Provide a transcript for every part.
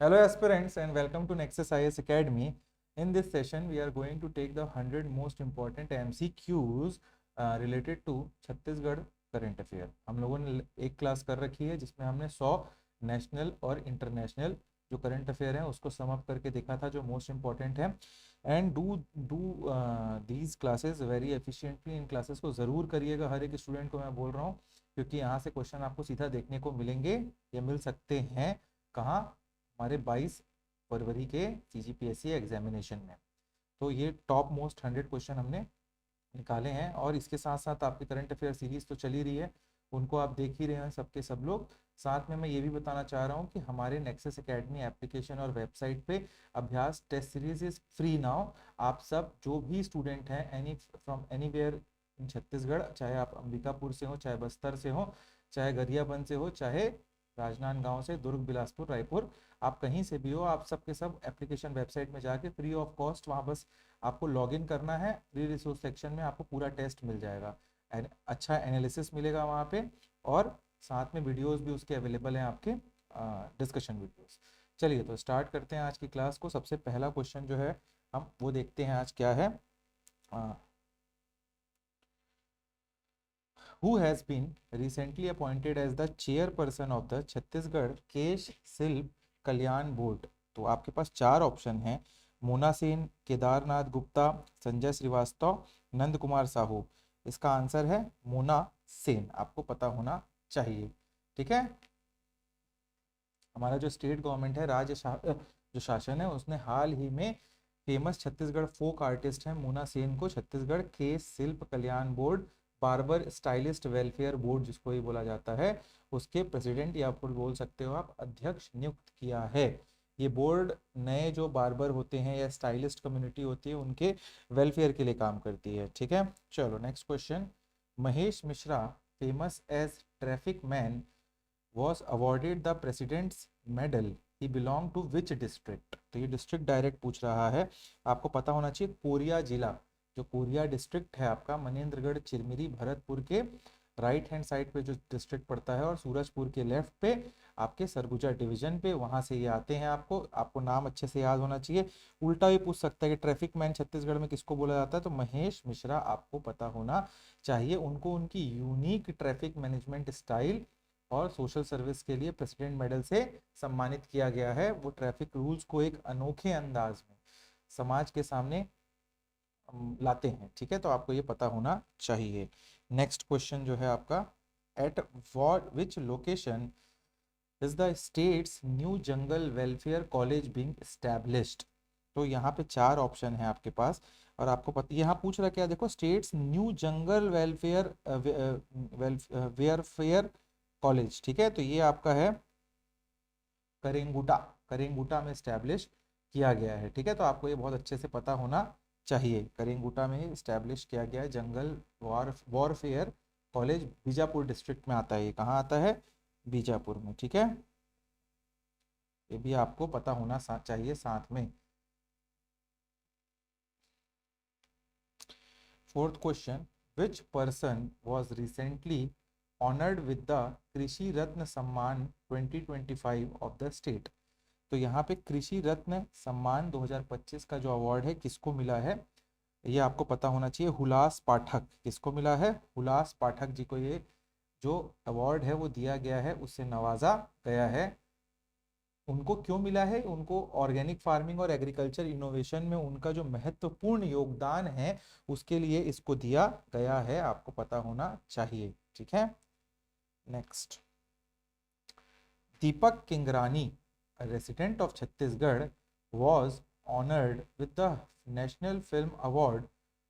Hello aspirants and welcome to Nexus IS Academy. In this session we are going to take the 100 most important MCQs related to Chhattisgarh current affair. हम लोगों ने एक class कर रखी है जिसमें हमने 100 नेशनल और इंटरनेशनल जो करंट अफेयर हैं उसको सम अप करके देखा था जो मोस्ट इम्पॉर्टेंट है। And do these classes very efficiently. In classes को ज़रूर करिएगा, हर एक स्टूडेंट को मैं बोल रहा हूँ, क्योंकि यहाँ से क्वेश्चन आपको सीधा देखने को मिलेंगे या मिल सकते हैं। कहाँ? हमारे 22 फरवरी के CGPSC एग्जामिनेशन में। तो ये टॉप मोस्ट 100 क्वेश्चन हमने निकाले हैं और इसके साथ साथ आपकी करंट अफेयर सीरीज तो चली रही है, उनको आप देख ही रहे हैं सबके सब लोग। साथ में मैं ये भी बताना चाह रहा हूँ कि हमारे नेक्सस एकेडमी एप्लीकेशन और वेबसाइट पे अभ्यास test series is free now. आप सब जो भी स्टूडेंट हैं any from anywhere in Chhattisgarh, चाहे आप अंबिकापुर से हो, चाहे बस्तर से हो, चाहे गरियाबंद से हो, चाहे राजनांदगांव से, दुर्ग, बिलासपुर, रायपुर, आप कहीं से भी हो, आप सब के सब एप्लीकेशन वेबसाइट में जाके फ्री ऑफ कॉस्ट वहाँ बस आपको लॉगिन करना है। फ्री रिसोर्स सेक्शन में आपको पूरा टेस्ट मिल जाएगा, अच्छा एनालिसिस मिलेगा वहाँ पे, और साथ में वीडियोस भी उसके अवेलेबल हैं आपके, डिस्कशन वीडियोस। चलिए तो स्टार्ट करते हैं आज की क्लास को। सबसे पहला क्वेश्चन जो है हम वो देखते हैं आज क्या है। Who has been recently appointed as the chairperson of the Chhattisgarh Kesh Shilp Kalyan board? तो आपके पास चार ऑप्शन हैं: मोना सेन, केदारनाथ गुप्ता, संजय श्रीवास्तव, नंद कुमार साहू। इसका आंसर है मोना सेन, आपको पता होना चाहिए। ठीक है, हमारा जो स्टेट गवर्नमेंट है, जो शासन है, उसने हाल ही में फेमस छत्तीसगढ़ फोक आर्टिस्ट हैं मोना सेन को Chhattisgarh Kesh Shilp Kalyan board, barber stylist welfare board जिसको ये बोला जाता है, उसके प्रेसिडेंट या फिर बोल सकते हो आप अध्यक्ष नियुक्त किया है। ये बोर्ड नए जो बार्बर होते हैं या स्टाइलिस्ट कम्युनिटी होती है उनके वेलफेयर के लिए काम करती है। ठीक है, चलो next question. Mahesh Mishra, famous as traffic man, was awarded the president's medal. He belong to which district? तो ये डिस्ट्रिक्ट डायरेक्ट पूछ रहा है, आपको पता होना चाहिए। कोरिया जिला, जो कोरिया डिस्ट्रिक्ट है आपका, मनेन्द्रगढ़, चिरमिरी, भरतपुर के राइट हैंड साइड पे जो डिस्ट्रिक्ट पड़ता है, और सूरजपुर के लेफ्ट पे आपके सरगुजा डिवीजन पे, वहां से ये आते हैं। आपको नाम अच्छे से याद होना चाहिए। उल्टा भी पूछ सकता है कि ट्रैफिक मैन छत्तीसगढ़ में किसको बोला जाता है, तो महेश मिश्रा आपको पता होना चाहिए। उनको उनकी यूनिक ट्रैफिक मैनेजमेंट स्टाइल और सोशल सर्विस के लिए प्रेसिडेंट मेडल से सम्मानित किया गया है। वो ट्रैफिक रूल्स को एक अनोखे अंदाज में समाज के सामने लाते हैं। ठीक है, तो आपको ये पता होना चाहिए। नेक्स्ट क्वेश्चन जो है आपका, at what which location is the states new jungle welfare college being established? तो यहाँ पे चार ऑप्शन है आपके पास, और आपको पता यहाँ पूछ रहा क्या, देखो, स्टेट्स न्यू जंगल वेलफेयर वेलफेयर कॉलेज। ठीक है, तो ये आपका है करेंगुटा, करेंगुटा में स्टैब्लिश किया गया है। ठीक है, तो आपको ये बहुत अच्छे से पता होना चाहिए। करेंगुटा में स्टैब्लिश किया गया है जंगल वॉरफेयर कॉलेज, बीजापुर डिस्ट्रिक्ट में आता है। ये कहाँ आता है? बीजापुर में। ठीक है, ये भी आपको पता होना चाहिए साथ में। Fourth question, which person was recently honoured with the कृषि रत्न सम्मान 2025 ऑफ द स्टेट? तो यहाँ पे कृषि रत्न सम्मान 2025 का जो अवार्ड है किसको मिला है, ये आपको पता होना चाहिए। हुलास पाठक, किसको मिला है? हुलास पाठक जी को ये जो अवार्ड है वो दिया गया है, उससे नवाजा गया है। उनको क्यों मिला है? उनको ऑर्गेनिक फार्मिंग और एग्रीकल्चर इनोवेशन में उनका जो महत्वपूर्ण योगदान है उसके लिए इसको दिया गया है, आपको पता होना चाहिए। ठीक है, next, Deepak Kingrani, resident of Chhattisgarh, was honoured with the national film award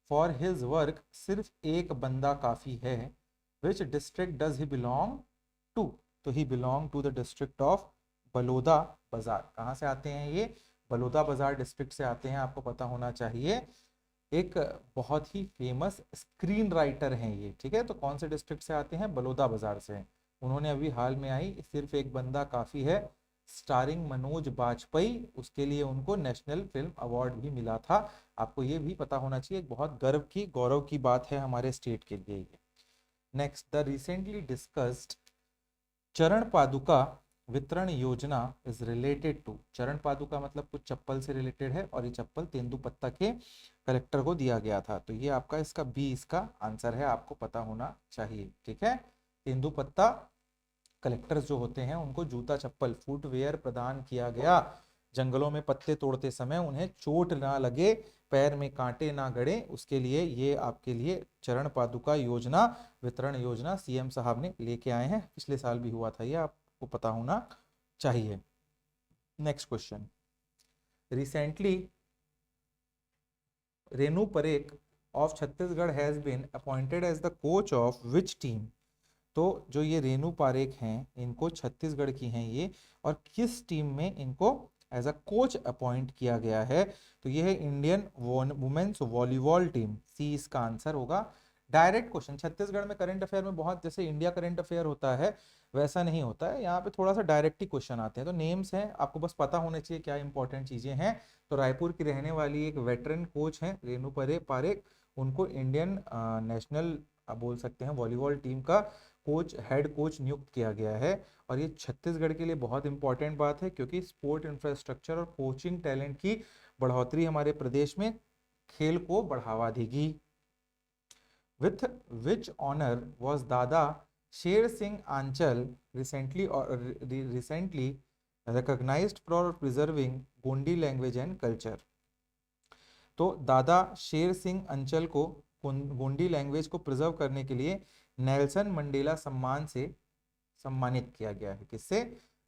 for his work सिर्फ एक बंदा काफी है। Which district does he belong to? तो he belong to the district of Baloda Bazar. कहाँ से आते हैं ये? बलोदा बाजार डिस्ट्रिक्ट से आते हैं, आपको पता होना चाहिए। एक बहुत ही फेमस स्क्रीन राइटर हैं ये। ठीक है, तो कौन से डिस्ट्रिक्ट से आते हैं? बलोदा बाजार से। उन्होंने अभी हाल में आई सिर्फ एक बंदा काफी है, स्टारिंग मनोज बाजपेयी, उसके लिए उनको नेशनल फिल्म अवार्ड भी मिला था। आपको ये भी पता होना चाहिए, बहुत गौरव की बात है हमारे स्टेट के लिए ये। नेक्स्ट, द रिसेंटली डिस्कस्ड चरण पादुका वितरण योजना इज रिलेटेड टू? चरण पादुका मतलब कुछ चप्पल से रिलेटेड है और ये चप्पल तेंदुपत्ता के कलेक्टर को दिया गया था। तो ये आपका इसका बी इसका आंसर है, आपको पता होना चाहिए। ठीक है, तेंदुपत्ता कलेक्टर्स जो होते हैं उनको जूता चप्पल फुटवेयर प्रदान किया गया। जंगलों में पत्ते तोड़ते समय उन्हें चोट ना लगे, पैर में कांटे ना गड़े, उसके लिए ये आपके लिए चरण पादुका योजना, वितरण योजना सीएम साहब ने लेके आए हैं। पिछले साल भी हुआ था, ये आपको पता होना चाहिए। Next question, recently Renu Parekh of Chhattisgarh has been appointed as the coach of which team? तो जो ये रेनू पारेख हैं इनको छत्तीसगढ़ की हैं ये, और किस टीम में इनको एज अ कोच अपॉइंट किया गया है? तो ये है इंडियन वुमेन्स वॉलीबॉल टीम, सी इसका आंसर होगा। डायरेक्ट क्वेश्चन, छत्तीसगढ़ में करंट अफेयर में बहुत जैसे इंडिया करंट अफेयर होता है वैसा नहीं होता है, यहाँ पे थोड़ा सा डायरेक्ट ही क्वेश्चन आते हैं। तो नेम्स हैं, आपको बस पता होने चाहिए क्या इंपॉर्टेंट चीजें हैं। तो रायपुर की रहने वाली एक वेटरन कोच हैं रेनू पारेख, उनको इंडियन नेशनल बोल सकते हैं वॉलीबॉल टीम का कोच, हेड कोच नियुक्त किया गया है। और ये छत्तीसगढ़ के लिए बहुत इंपॉर्टेंट बात है क्योंकि स्पोर्ट इंफ्रास्ट्रक्चर और कोचिंग टैलेंट की बढ़ोतरी हमारे प्रदेश में खेल को बढ़ावा देगी। With which honour was Dada Sher Singh Anchal recently recognized for preserving Gondi language and culture? तो दादा शेर सिंह अंचल को गोंडी लैंग्वेज को प्रिजर्व करने के लिए नेल्सन मंडेला सम्मान से सम्मानित किया गया है। किससे?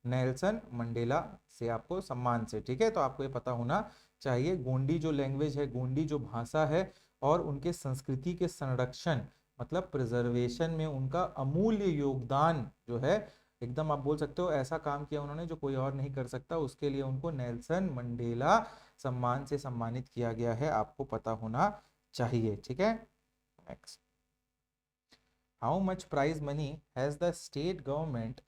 नेल्सन मंडेला से, आपको सम्मान से। ठीक है, तो आपको ये पता होना चाहिए गोंडी जो लैंग्वेज है, गोंडी जो भाषा है और उनके संस्कृति के संरक्षण मतलब प्रिजर्वेशन में उनका अमूल्य योगदान जो है, एकदम आप बोल सकते हो ऐसा काम किया उन्होंने जो कोई और नहीं कर सकता, उसके लिए उनको नेल्सन मंडेला सम्मान से सम्मानित किया गया है, आपको पता होना चाहिए। ठीक है, next, how much prize money has the state government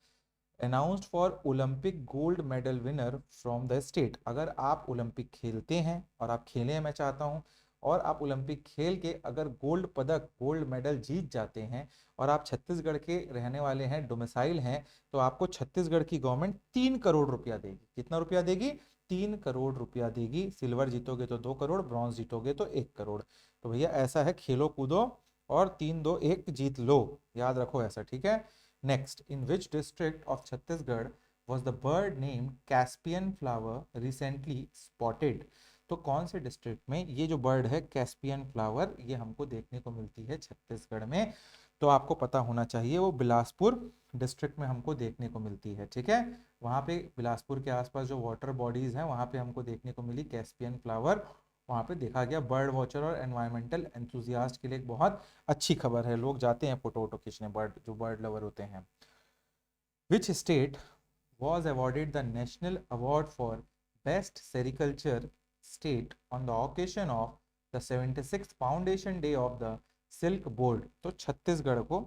announced for olympic gold medal winner from the state? अगर आप ओलंपिक खेलते हैं और आप खेले हैं, मैं चाहता हूं, और आप ओलंपिक खेल के अगर गोल्ड पदक गोल्ड मेडल जीत जाते हैं और आप छत्तीसगढ़ के रहने वाले हैं, डोमिसाइल हैं, तो आपको छत्तीसगढ़ की गवर्नमेंट 3 करोड़ रुपया देगी। कितना रुपया देगी? 3 करोड़ रुपया देगी। सिल्वर जीतोगे तो 2 करोड़, ब्रॉन्ज जीतोगे तो 1 करोड़। तो भैया ऐसा है, खेलो कूदो और 3-2-1 जीत लो, याद रखो ऐसा। ठीक है, next, in which district of Chhattisgarh was the bird name Caspian flower recently spotted? तो कौन से डिस्ट्रिक्ट में ये जो बर्ड है कैस्पियन फ्लावर, ये हमको देखने को मिलती है छत्तीसगढ़ में? तो आपको पता होना चाहिए वो बिलासपुर डिस्ट्रिक्ट में हमको देखने को मिलती है। ठीक है, वहाँ पे बिलासपुर के आसपास जो वाटर बॉडीज हैं वहाँ पे हमको देखने को मिली कैस्पियन फ्लावर, वहाँ पे देखा गया। बर्ड वॉचर और एनवायरमेंटल एंथुजियास्ट के लिए एक बहुत अच्छी खबर है, लोग जाते हैं फोटो वोटो खींचने, बर्ड लवर होते हैं। Which state was awarded the National Award for Best Sericulture State on the occasion of the 76th Foundation Day of the Silk Board? तो छत्तीसगढ़ को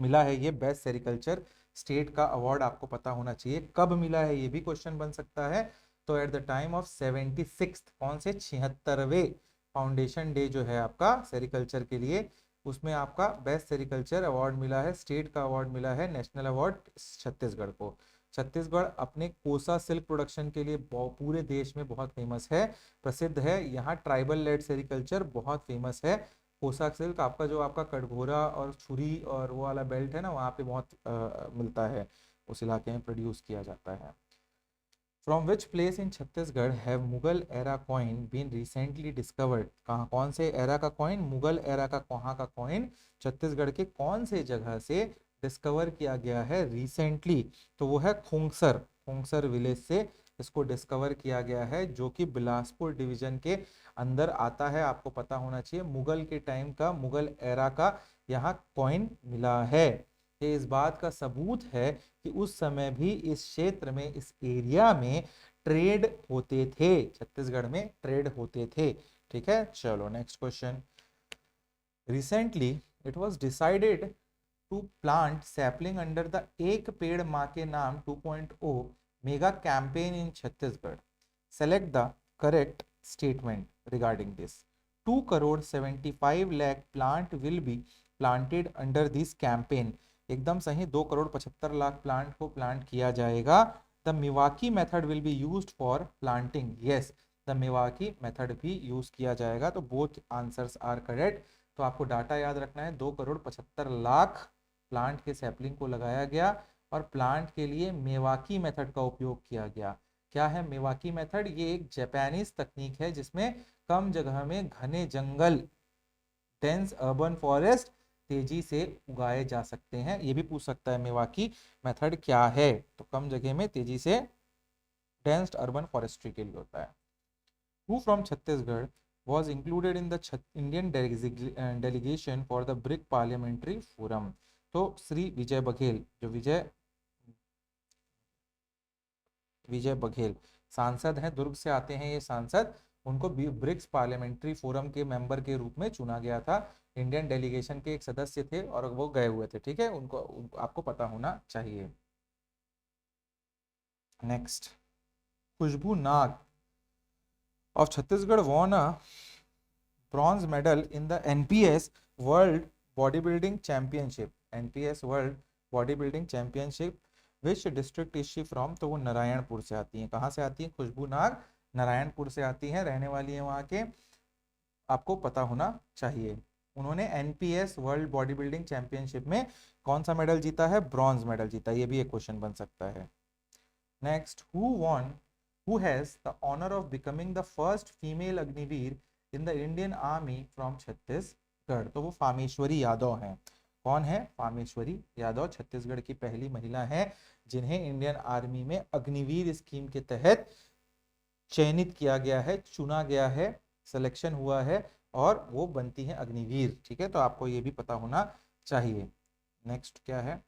मिला है ये बेस्ट सेरिकल्चर स्टेट का अवार्ड, आपको पता होना चाहिए। कब मिला है ये भी क्वेश्चन बन सकता है। तो at the time of 76th, कौन से 76वें फाउंडेशन डे जो है आपका सेरिकल्चर के लिए, उसमें आपका बेस्ट सेरिकल्चर अवार्ड मिला है, स्टेट का अवार्ड मिला है, नेशनल अवार्ड छत्तीसगढ़ को। छत्तीसगढ़ अपने कोसा सिल्क प्रोडक्शन के लिए पूरे देश में बहुत फेमस है, प्रसिद्ध है। यहाँ ट्राइबल लेड सेरिकल्चर बहुत फेमस है। कोसा सिल्क आपका जो आपका कटघोरा और छुरी और वो वाला बेल्ट है ना, वहाँ पे बहुत मिलता है, उस इलाके में प्रोड्यूस किया जाता है। From which place in Chhattisgarh have Mughal era coin been recently discovered? कहाँ, कौन से एरा का कॉइन, मुगल एरा का कहाँ का कॉइन छत्तीसगढ़ के कौन से जगह से डिस्कवर किया गया है रिसेंटली? तो वो है खोंगसर विलेज से इसको डिस्कवर किया गया है, जो कि बिलासपुर डिवीजन के अंदर आता है। आपको पता होना चाहिए मुगल के टाइम का, मुगल एरा का यहाँ कॉइन मिला है। ये इस बात का सबूत है कि उस समय भी इस क्षेत्र में, इस एरिया में ट्रेड होते थे, छत्तीसगढ़ में ट्रेड होते थे। ठीक है, चलो next question, recently it was decided to plant sapling under the Ek Ped Maa Ke Naam 2.0 mega campaign in Chhattisgarh. Select the correct statement regarding this. 2 crore 75 lakh plant will be planted under this campaign एकदम सही, 2,75,00,000 प्लांट को प्लांट किया जाएगा। The Miyawaki method will be used for planting, yes, the Miyawaki method भी use किया जाएगा। तो both answers are correct. तो आपको डाटा याद रखना है, 2,75,00,000 प्लांट के सैपलिंग को लगाया गया और प्लांट के लिए मेवाकी मेथड का उपयोग किया गया। क्या है मेवाकी मेथड? ये एक जापानीज तकनीक है जिसमें कम जगह में घने जंगल, डेंस अर्बन फॉरेस्ट तेजी से उगाए जा सकते हैं। ये भी पूछ सकता है मेवाकी मेथड क्या है, तो कम जगह में तेजी से डेंस अर्बन फॉरेस्ट्री के लिए होता है। Who from Chhattisgarh was included in the Indian delegation for the BRIC Parliamentary Forum? तो श्री विजय बघेल, जो विजय बघेल सांसद हैं, दुर्ग से आते हैं ये सांसद, उनको ब्रिक्स पार्लियामेंट्री फोरम के मेंबर के रूप में चुना गया था। इंडियन डेलीगेशन के एक सदस्य थे और वो गए हुए थे, ठीक है, उनको आपको पता होना चाहिए। Next, Khushboo Nag of Chhattisgarh won a bronze medal in the NPS World Bodybuilding Championship. NPS World Bodybuilding Championship. Which district is she from? तो वो नारायणपुर से आती हैं। कहाँ से आती हैं खुशबू नाग? नारायणपुर से आती हैं, रहने वाली है वहाँ के, आपको पता होना चाहिए। उन्होंने NPS world body building championship में कौन सा मेडल जीता है? ब्रॉन्ज मेडल जीता। ये भी एक क्वेश्चन बन सकता है। Next, who has the honor of becoming the first female Agniveer in the Indian Army from Chhattisgarh? तो वो फामेश्वरी यादव हैं। कौन है? फामेश्वरी यादव छत्तीसगढ़ की पहली महिला है जिन्हें इंडियन आर्मी में अग्निवीर स्कीम के तहत चयनित किया गया है, चुना गया है, सिलेक्शन हुआ है और वो बनती है अग्निवीर, ठीक है, तो आपको ये भी पता होना चाहिए। नेक्स्ट क्या है?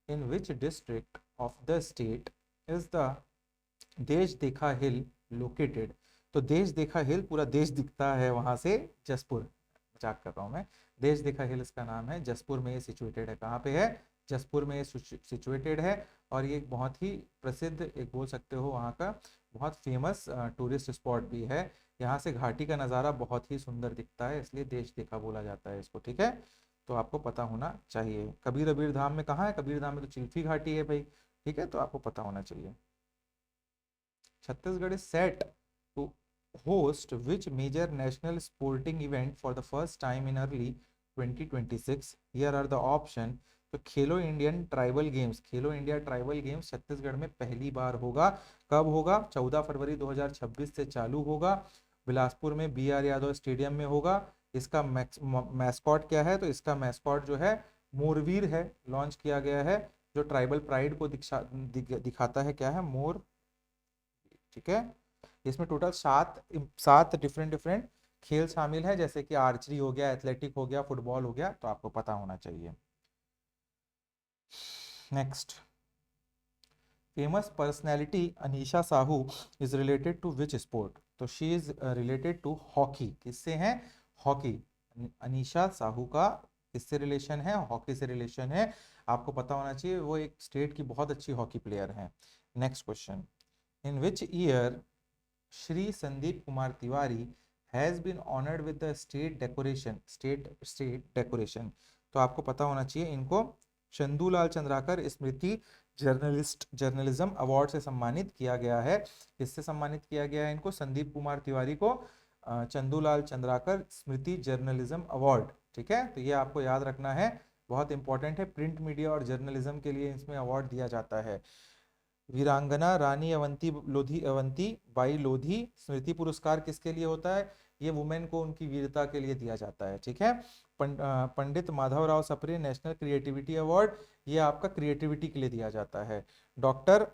In which district of the state is the Deshdekha hill located? तो देश देखा हिल, पूरा देश दिखता है वहां से, जसपुर, मजाक कर रहा हूं मैं, देश देखा हिल इसका नाम है, जसपुर में ये सिचुएटेड है। कहाँ पे है? जसपुर में ये सिचुएटेड है और ये एक बहुत ही प्रसिद्ध, एक बोल सकते हो वहाँ का बहुत फेमस टूरिस्ट स्पॉट भी है। यहाँ से घाटी का नज़ारा बहुत ही सुंदर दिखता है, इसलिए देश देखा बोला जाता है इसको, ठीक है, तो आपको पता होना चाहिए। कबीर अबीर धाम में कहाँ है? कबीर धाम में तो चिल्फी घाटी है भाई, ठीक है, तो आपको पता होना चाहिए। Chhattisgarh is set to host which major national sporting event for the first time in early 2026? Here are the option. तो खेलो इंडियन ट्राइबल गेम्स, खेलो इंडिया ट्राइबल गेम्स छत्तीसगढ़ में पहली बार होगा। कब होगा? 14 फरवरी 2026 से चालू होगा। बिलासपुर में बी आर यादव स्टेडियम में होगा। इसका मैस्कॉट क्या है? तो इसका मैस्कॉट जो है मोरवीर है, लॉन्च किया गया है, जो ट्राइबल प्राइड को दिखाता है। क्या है? मोर, ठीक है। इसमें टोटल सात डिफरेंट खेल शामिल है, जैसे कि आर्चरी हो गया, एथलेटिक हो गया, फुटबॉल हो गया, तो आपको पता होना चाहिए। Next, famous personality Anisha Sahu is related to which sport? तो she is related to hockey. किससे है? हॉकी। अनीशा साहू का किससे रिलेशन है? हॉकी से रिलेशन है, आपको पता होना चाहिए, वो एक स्टेट की बहुत अच्छी हॉकी प्लेयर है। Next question, in which year Shri Sandeep Kumar Tiwari has been honored with the state decoration? तो आपको पता होना चाहिए, इनको चंदूलाल चंद्राकर स्मृति जर्नलिज्म अवार्ड से सम्मानित किया गया है। किससे सम्मानित किया गया है इनको? संदीप कुमार तिवारी को चंदूलाल चंद्राकर स्मृति जर्नलिज्म अवार्ड, ठीक है, तो ये आपको याद रखना है, बहुत इंपॉर्टेंट है। प्रिंट मीडिया और जर्नलिज्म के लिए इसमें अवार्ड दिया जाता है। वीरांगना रानी अवंती बाई लोधी स्मृति पुरस्कार किसके लिए होता है? ये वुमेन को उनकी वीरता के लिए दिया जाता है, ठीक है। Pandit Madhavrao Sapre national creativity award, ये आपका क्रिएटिविटी के लिए दिया जाता है। Doctor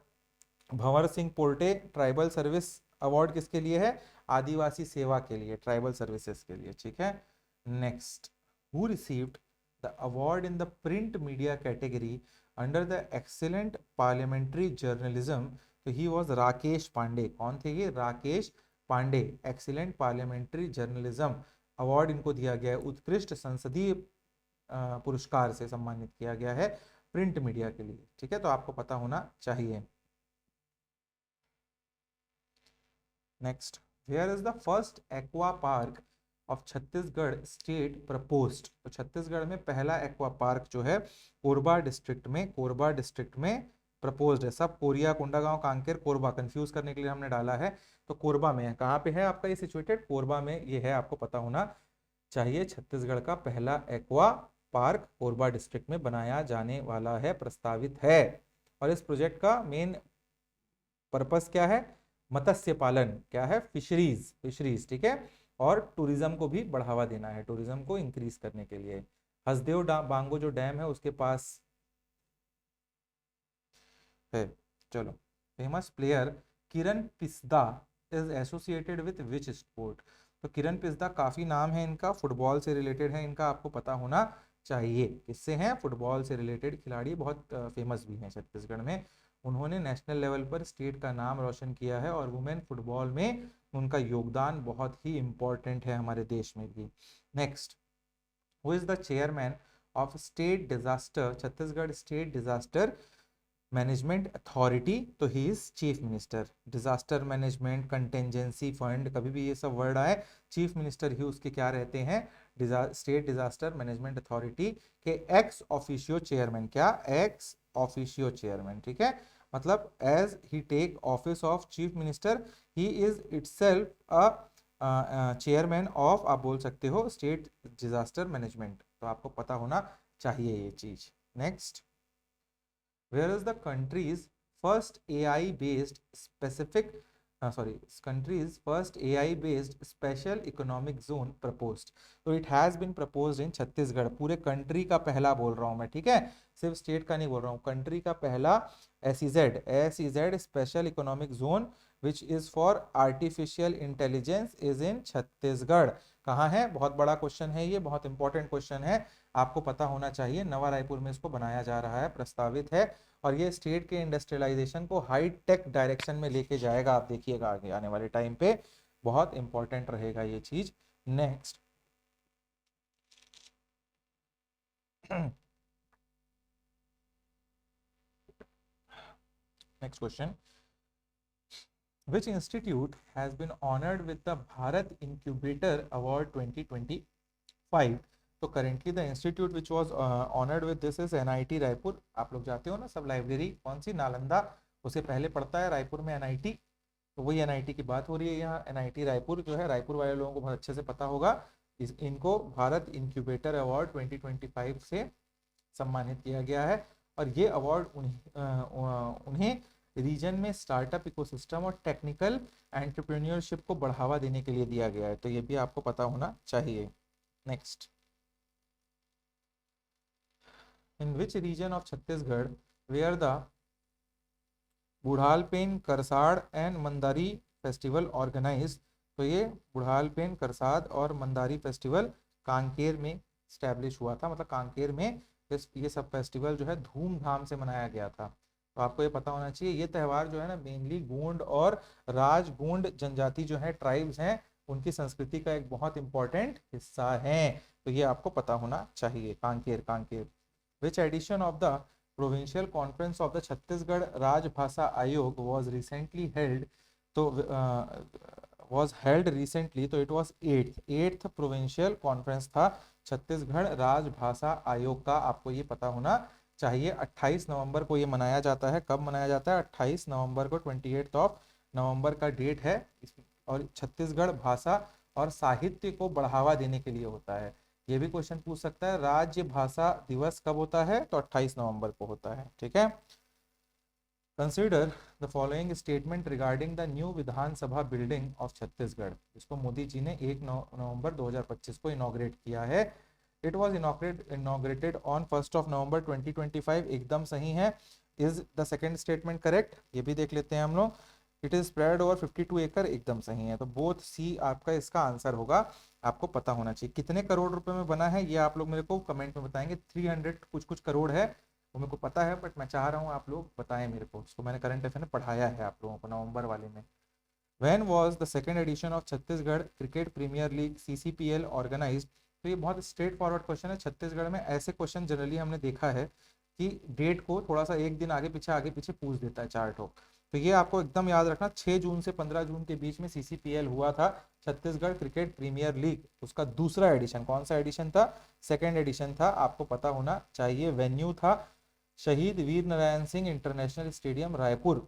Bhanwar Singh Porte tribal service award किसके लिए है? आदिवासी सेवा के लिए, ट्राइबल सर्विसेज के लिए, ठीक है। Next, who received the award in the print media category under the excellent parliamentary journalism? तो ही वॉज राकेश पांडे। कौन थे ये? Rakesh Pandey. Excellent parliamentary journalism award इनको दिया गया है, उत्कृष्ट संसदीय पुरस्कार से सम्मानित किया गया है प्रिंट मीडिया के लिए, ठीक है, तो आपको पता होना चाहिए। Next, where is the first aqua park of Chhattisgarh state proposed. तो छत्तीसगढ़ में पहला एक्वा पार्क जो है कोरबा डिस्ट्रिक्ट में प्रपोज्ड है। सब कोरिया, कोंडागांव, कांकेर, कोरबा कंफ्यूज करने के लिए हमने डाला है। तो कोरबा में है। कहाँ पे है आपका ये सिचुएटेड? कोरबा में ये है, आपको पता होना चाहिए। छत्तीसगढ़ का पहला एक्वा पार्क कोरबा डिस्ट्रिक्ट में बनाया जाने वाला है, प्रस्तावित है। और इस प्रोजेक्ट का मेन पर्पस क्या है? मत्स्य पालन, क्या है? फिशरीज, फिशरीज, ठीक है। और टूरिज्म को भी बढ़ावा देना है, टूरिज्म को इंक्रीज करने के लिए। हसदेव बांगो जो डैम है उसके पास है। चलो, famous player Kiran Pisda is associated with which sport? तो किरण पिस्दा, काफी नाम है इनका, फुटबॉल से रिलेटेड है इनका, आपको पता होना चाहिए। किससे हैं? फुटबॉल से रिलेटेड खिलाड़ी, बहुत फेमस भी हैं छत्तीसगढ़ में। उन्होंने नेशनल लेवल पर स्टेट का नाम रोशन किया है और वुमेन फुटबॉल में उनका योगदान बहुत ही इंपॉर्टेंट है हमारे देश में भी। Next, who is the chairman of state disaster, Chhattisgarh state disaster management authority? तो he is chief minister. Disaster management, contingency fund, कभी भी ये सब वर्ड आए, चीफ मिनिस्टर ही उसके क्या रहते हैं? स्टेट डिजास्टर मैनेजमेंट अथॉरिटी के एक्स ऑफिशियो चेयरमैन। क्या? एक्स ऑफिशियो चेयरमैन, ठीक है। मतलब as he take office of chief minister he is itself a chairman of, आप बोल सकते हो, स्टेट डिजास्टर मैनेजमेंट। तो आपको पता होना चाहिए ये चीज। Next, where is the country's first AI based specific country's first AI based special economic zone proposed? तो it has been proposed in Chhattisgarh. पूरे कंट्री का पहला बोल रहा हूं मैं, ठीक है, सिर्फ स्टेट का नहीं बोल रहा हूं, कंट्री का पहला SEZ special economic zone which is for artificial intelligence is in Chhattisgarh. कहाँ है? बहुत बड़ा क्वेश्चन है ये, बहुत इंपॉर्टेंट क्वेश्चन है, आपको पता होना चाहिए। नवा रायपुर में इसको बनाया जा रहा है, प्रस्तावित है। और ये स्टेट के इंडस्ट्रियलाइजेशन को हाई टेक डायरेक्शन में लेके जाएगा, आप देखिएगा आगे आने वाले टाइम पे, बहुत इंपॉर्टेंट रहेगा ये चीज। Next, next question, which institute has been honored with the Bharat Incubator Award 2025? तो currently the institute which was honoured with this is NIT Raipur. आप लोग जाते हो ना सब लाइब्रेरी, कौन सी? नालंदा, उसे पहले पढ़ता है, रायपुर में NIT। तो वही NIT की बात हो रही है यहाँ। NIT रायपुर जो है, रायपुर वाले लोगों को बहुत अच्छे से पता होगा, इनको भारत इंक्यूबेटर अवार्ड 2025 से सम्मानित किया गया है। और ये अवार्ड उन्हें रीजन में स्टार्टअप इकोसिस्टम और टेक्निकल एंटरप्रेन्योरशिप को बढ़ावा देने के लिए दिया गया है। तो ये भी आपको पता होना चाहिए। Next, in which region of Chhattisgarh where the Budhalpen, Karsad and Mandari festival organise? तो ये बुढ़ालपेन, करसाद और मंदारी फेस्टिवल कांकेर में स्टैब्लिश हुआ था, मतलब कांकेर में ये सब फेस्टिवल जो है धूमधाम से मनाया गया था। तो आपको ये पता होना चाहिए, ये त्यौहार जो है ना मेनली गोंड और राजगोंड जनजाति जो है, ट्राइब्स हैं, उनकी संस्कृति का एक बहुत इंपॉर्टेंट हिस्सा है। तो ये आपको पता होना चाहिए। Kanker which edition of the provincial conference of the Chhattisgarh राजभाषा आयोग वॉज रिसेंटली हेल्ड? तो वॉज हेल्ड रिसेंटली, तो it was eighth provincial conference था छत्तीसगढ़ राजभाषा आयोग का। आपको ये पता होना चाहिए। 28 नवंबर को ये मनाया जाता है। कब मनाया जाता है? 28 नवंबर को, 28 नवंबर का डेट है। और छत्तीसगढ़ भाषा और साहित्य को बढ़ावा देने के लिए होता है। ये भी क्वेश्चन पूछ सकता है, राज्य भाषा दिवस कब होता है? तो 28 नवंबर को होता है, ठीक है। Consider the following statement regarding the new Vidhan Sabha building of Chhattisgarh, जिसको मोदी जी ने 1 नवंबर 2025 को इनॉग्रेट किया है। इट वॉज इनॉग्रेटेड ऑन 1 नवंबर 2025, एकदम सही है। Is the second statement correct? ये भी देख लेते हैं हम लोग। इट इज स्प्रेड ओवर 52 एकड़, एकदम सही है। तो बोथ सी आपका इसका आंसर होगा, आपको पता होना चाहिए। कितने करोड़ रुपए में बना है ये आप लोग मेरे को कमेंट में बताएंगे। 300 कुछ करोड़ है, वो मेरे को पता है, बट मैं चाह रहा हूँ आप लोग बताएं मेरे को। इसको मैंने करंट अफेयर में पढ़ाया है आप लोगों को नवंबर वाले में। When was the second edition of Chhattisgarh cricket premier league CCPL organised? तो ये बहुत स्ट्रेट फॉरवर्ड क्वेश्चन है। छत्तीसगढ़ में ऐसे क्वेश्चन जनरली हमने देखा है कि डेट को थोड़ा सा एक दिन आगे पीछे पूछ देता है, चार्ट हो। तो ये आपको एकदम याद रखना, 6 जून से 15 जून के बीच में सीसीपीएल हुआ था, छत्तीसगढ़ क्रिकेट प्रीमियर लीग। उसका दूसरा एडिशन, कौन सा एडिशन था? सेकेंड एडिशन था, आपको पता होना चाहिए। वेन्यू था शहीद वीर नारायण सिंह इंटरनेशनल स्टेडियम रायपुर,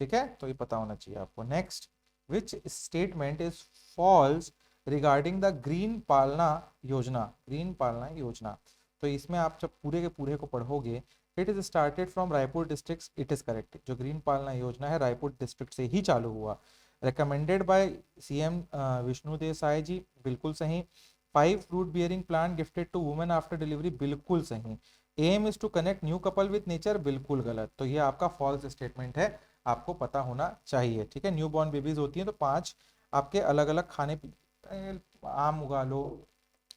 ठीक है, तो ये पता होना चाहिए आपको। Next, which statement is false regarding the green पालना योजना? ग्रीन पालना योजना, तो इसमें आप जब पूरे के पूरे को पढ़ोगे, it is started from Raipur district, it is correct. जो ग्रीन पालना योजना है रायपुर डिस्ट्रिक्ट से ही चालू हुआ। Recommended by CM Vishnu Desai ji, बिल्कुल सही। 5 fruit bearing plant gifted to women after delivery, बिल्कुल सही। Aim is to connect new couple with nature, बिल्कुल गलत। तो ये आपका फॉल्स स्टेटमेंट है, आपको पता होना चाहिए, ठीक है। न्यू बॉर्न बेबीज होती हैं तो 5 आपके अलग अलग खाने, आम उगा लो,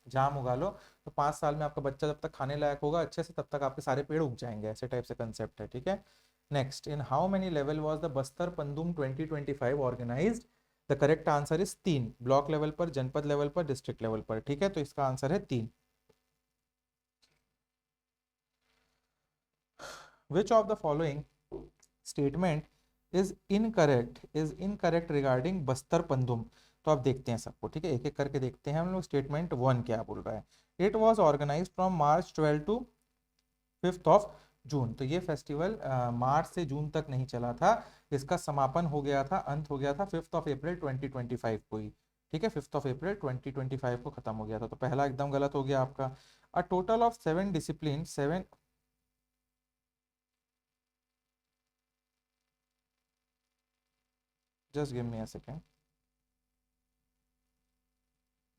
जाम उगा लो, तो 5 साल में आपका बच्चा जब तक खाने लायक होगा अच्छे से, तब तक आपके सारे पेड़ उग जाएंगे, ऐसे टाइप से कंसेप्ट है, ठीक है। Next, in how many level was the Bastar Pandum 2025 organised? The correct answer is 3, block level पर, जनपद लेवल पर, डिस्ट्रिक्ट लेवल पर, ठीक है, तो इसका आंसर है 3। Which of the following statement is incorrect regarding Bastar Pandum? तो आप देखते हैं सबको, ठीक है, एक एक करके देखते हैं हम लोग। स्टेटमेंट 1 क्या बोल रहा है? It was organise from March 12 to 5 June. तो ये फेस्टिवल मार्च से जून तक नहीं चला था, इसका समापन हो गया था, अंत हो गया था 5 अप्रैल 2025 को ही, ठीक है, 5 अप्रैल 2025 को खत्म हो गया था। तो पहला एकदम गलत हो गया आपका। अ total of 7 discipline, 7, just give me a second,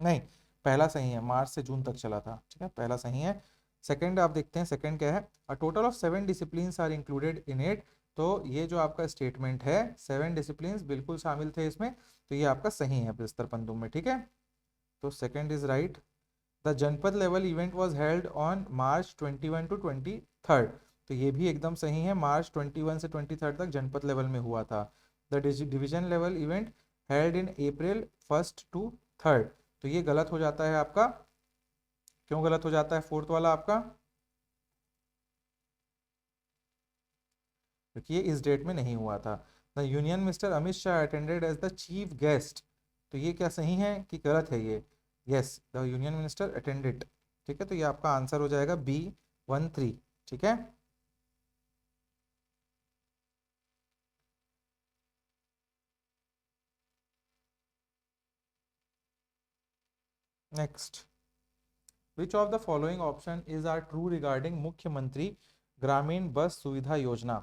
नहीं, पहला सही है, मार्च से जून तक चला था, ठीक है, पहला सही है। सेकंड आप देखते हैं, सेकंड क्या है? A total of 7 disciplines are included in it. तो ये जो आपका स्टेटमेंट है, 7 डिसिप्लिन्स बिल्कुल शामिल थे इसमें, तो ये आपका सही है बस्तर पंदुम में, ठीक है, तो second is right. The Janpad level event was held on March 21 to 23, तो ये भी एकदम सही है, मार्च 21 से 23 तक जनपद लेवल में हुआ था। The division level event held in April 1 to 3, तो ये गलत हो जाता है आपका। क्यों गलत हो जाता है फोर्थ वाला आपका? क्योंकि ये इस डेट में नहीं हुआ था। The union mister Amit Shah attended as the chief guest, तो ये क्या सही है कि गलत है ये? Yes, the union minister attended, ठीक है, तो ये आपका आंसर हो जाएगा B13, ठीक है। Next, which of the following option is are true regarding Mukhyamantri Gramin बस सुविधा योजना?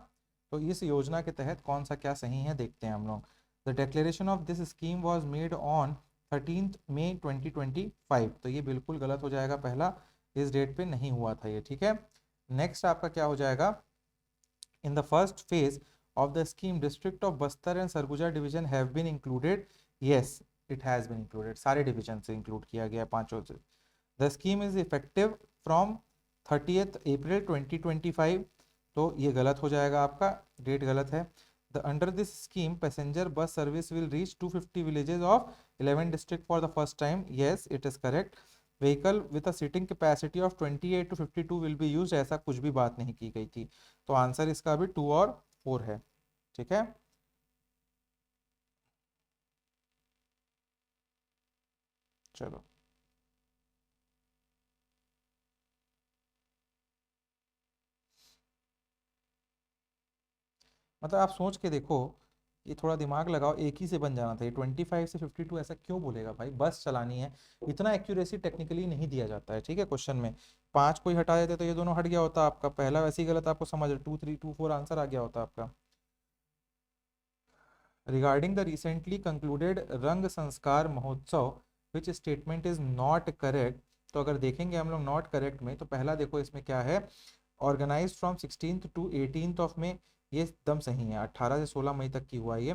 तो इस योजना के तहत कौन सा क्या सही है, देखते हैं हम लोग। The declaration of this scheme was made on 13 मई 2025, तो ये बिल्कुल गलत हो जाएगा, पहला, इस डेट पे नहीं हुआ था ये, ठीक है। नेक्स्ट आपका क्या हो जाएगा? In the first phase of the scheme, district of Bastar and Sarguja division have been included. Yes, it has been included, सारे डिवीजन से इंक्लूड किया गया, पांचों से। The scheme is effective from 30 अप्रैल 2025, तो ये गलत हो जाएगा आपका, डेट गलत है। The under this scheme passenger bus service will reach 250 villages of 11 district for the first time, yes it is correct. Vehicle with a seating capacity of 28 to 52 will be use, ऐसा कुछ भी बात नहीं की गई थी, तो आंसर इसका भी 2 और 4 है, ठीक है। चलो, मतलब आप सोच के देखो, ये थोड़ा दिमाग लगाओ, एक ही से बन जाना था ये, 25 से 52 ऐसा क्यों बोलेगा भाई? बस चलानी है, इतना एक्यूरेसी टेक्निकली नहीं दिया जाता है, ठीक है, क्वेश्चन में। 5 कोई हटा देते तो ये दोनों हट गया होता आपका, पहला वैसे ही गलत, आपको समझ 2 3 2 4 आंसर आ गया होता आपका। रिगार्डिंग द रिसेंटली कंक्लूडेड रंग संस्कार महोत्सव, विच स्टेटमेंट इज नॉट करेक्ट? तो अगर देखेंगे हम लोग नॉट करेक्ट में, तो पहला देखो इसमें क्या है, ऑर्गेनाइज फ्रॉम 16 टू 18 में, ये एकदम सही है, 18 से 16 मई तक की हुआ ये।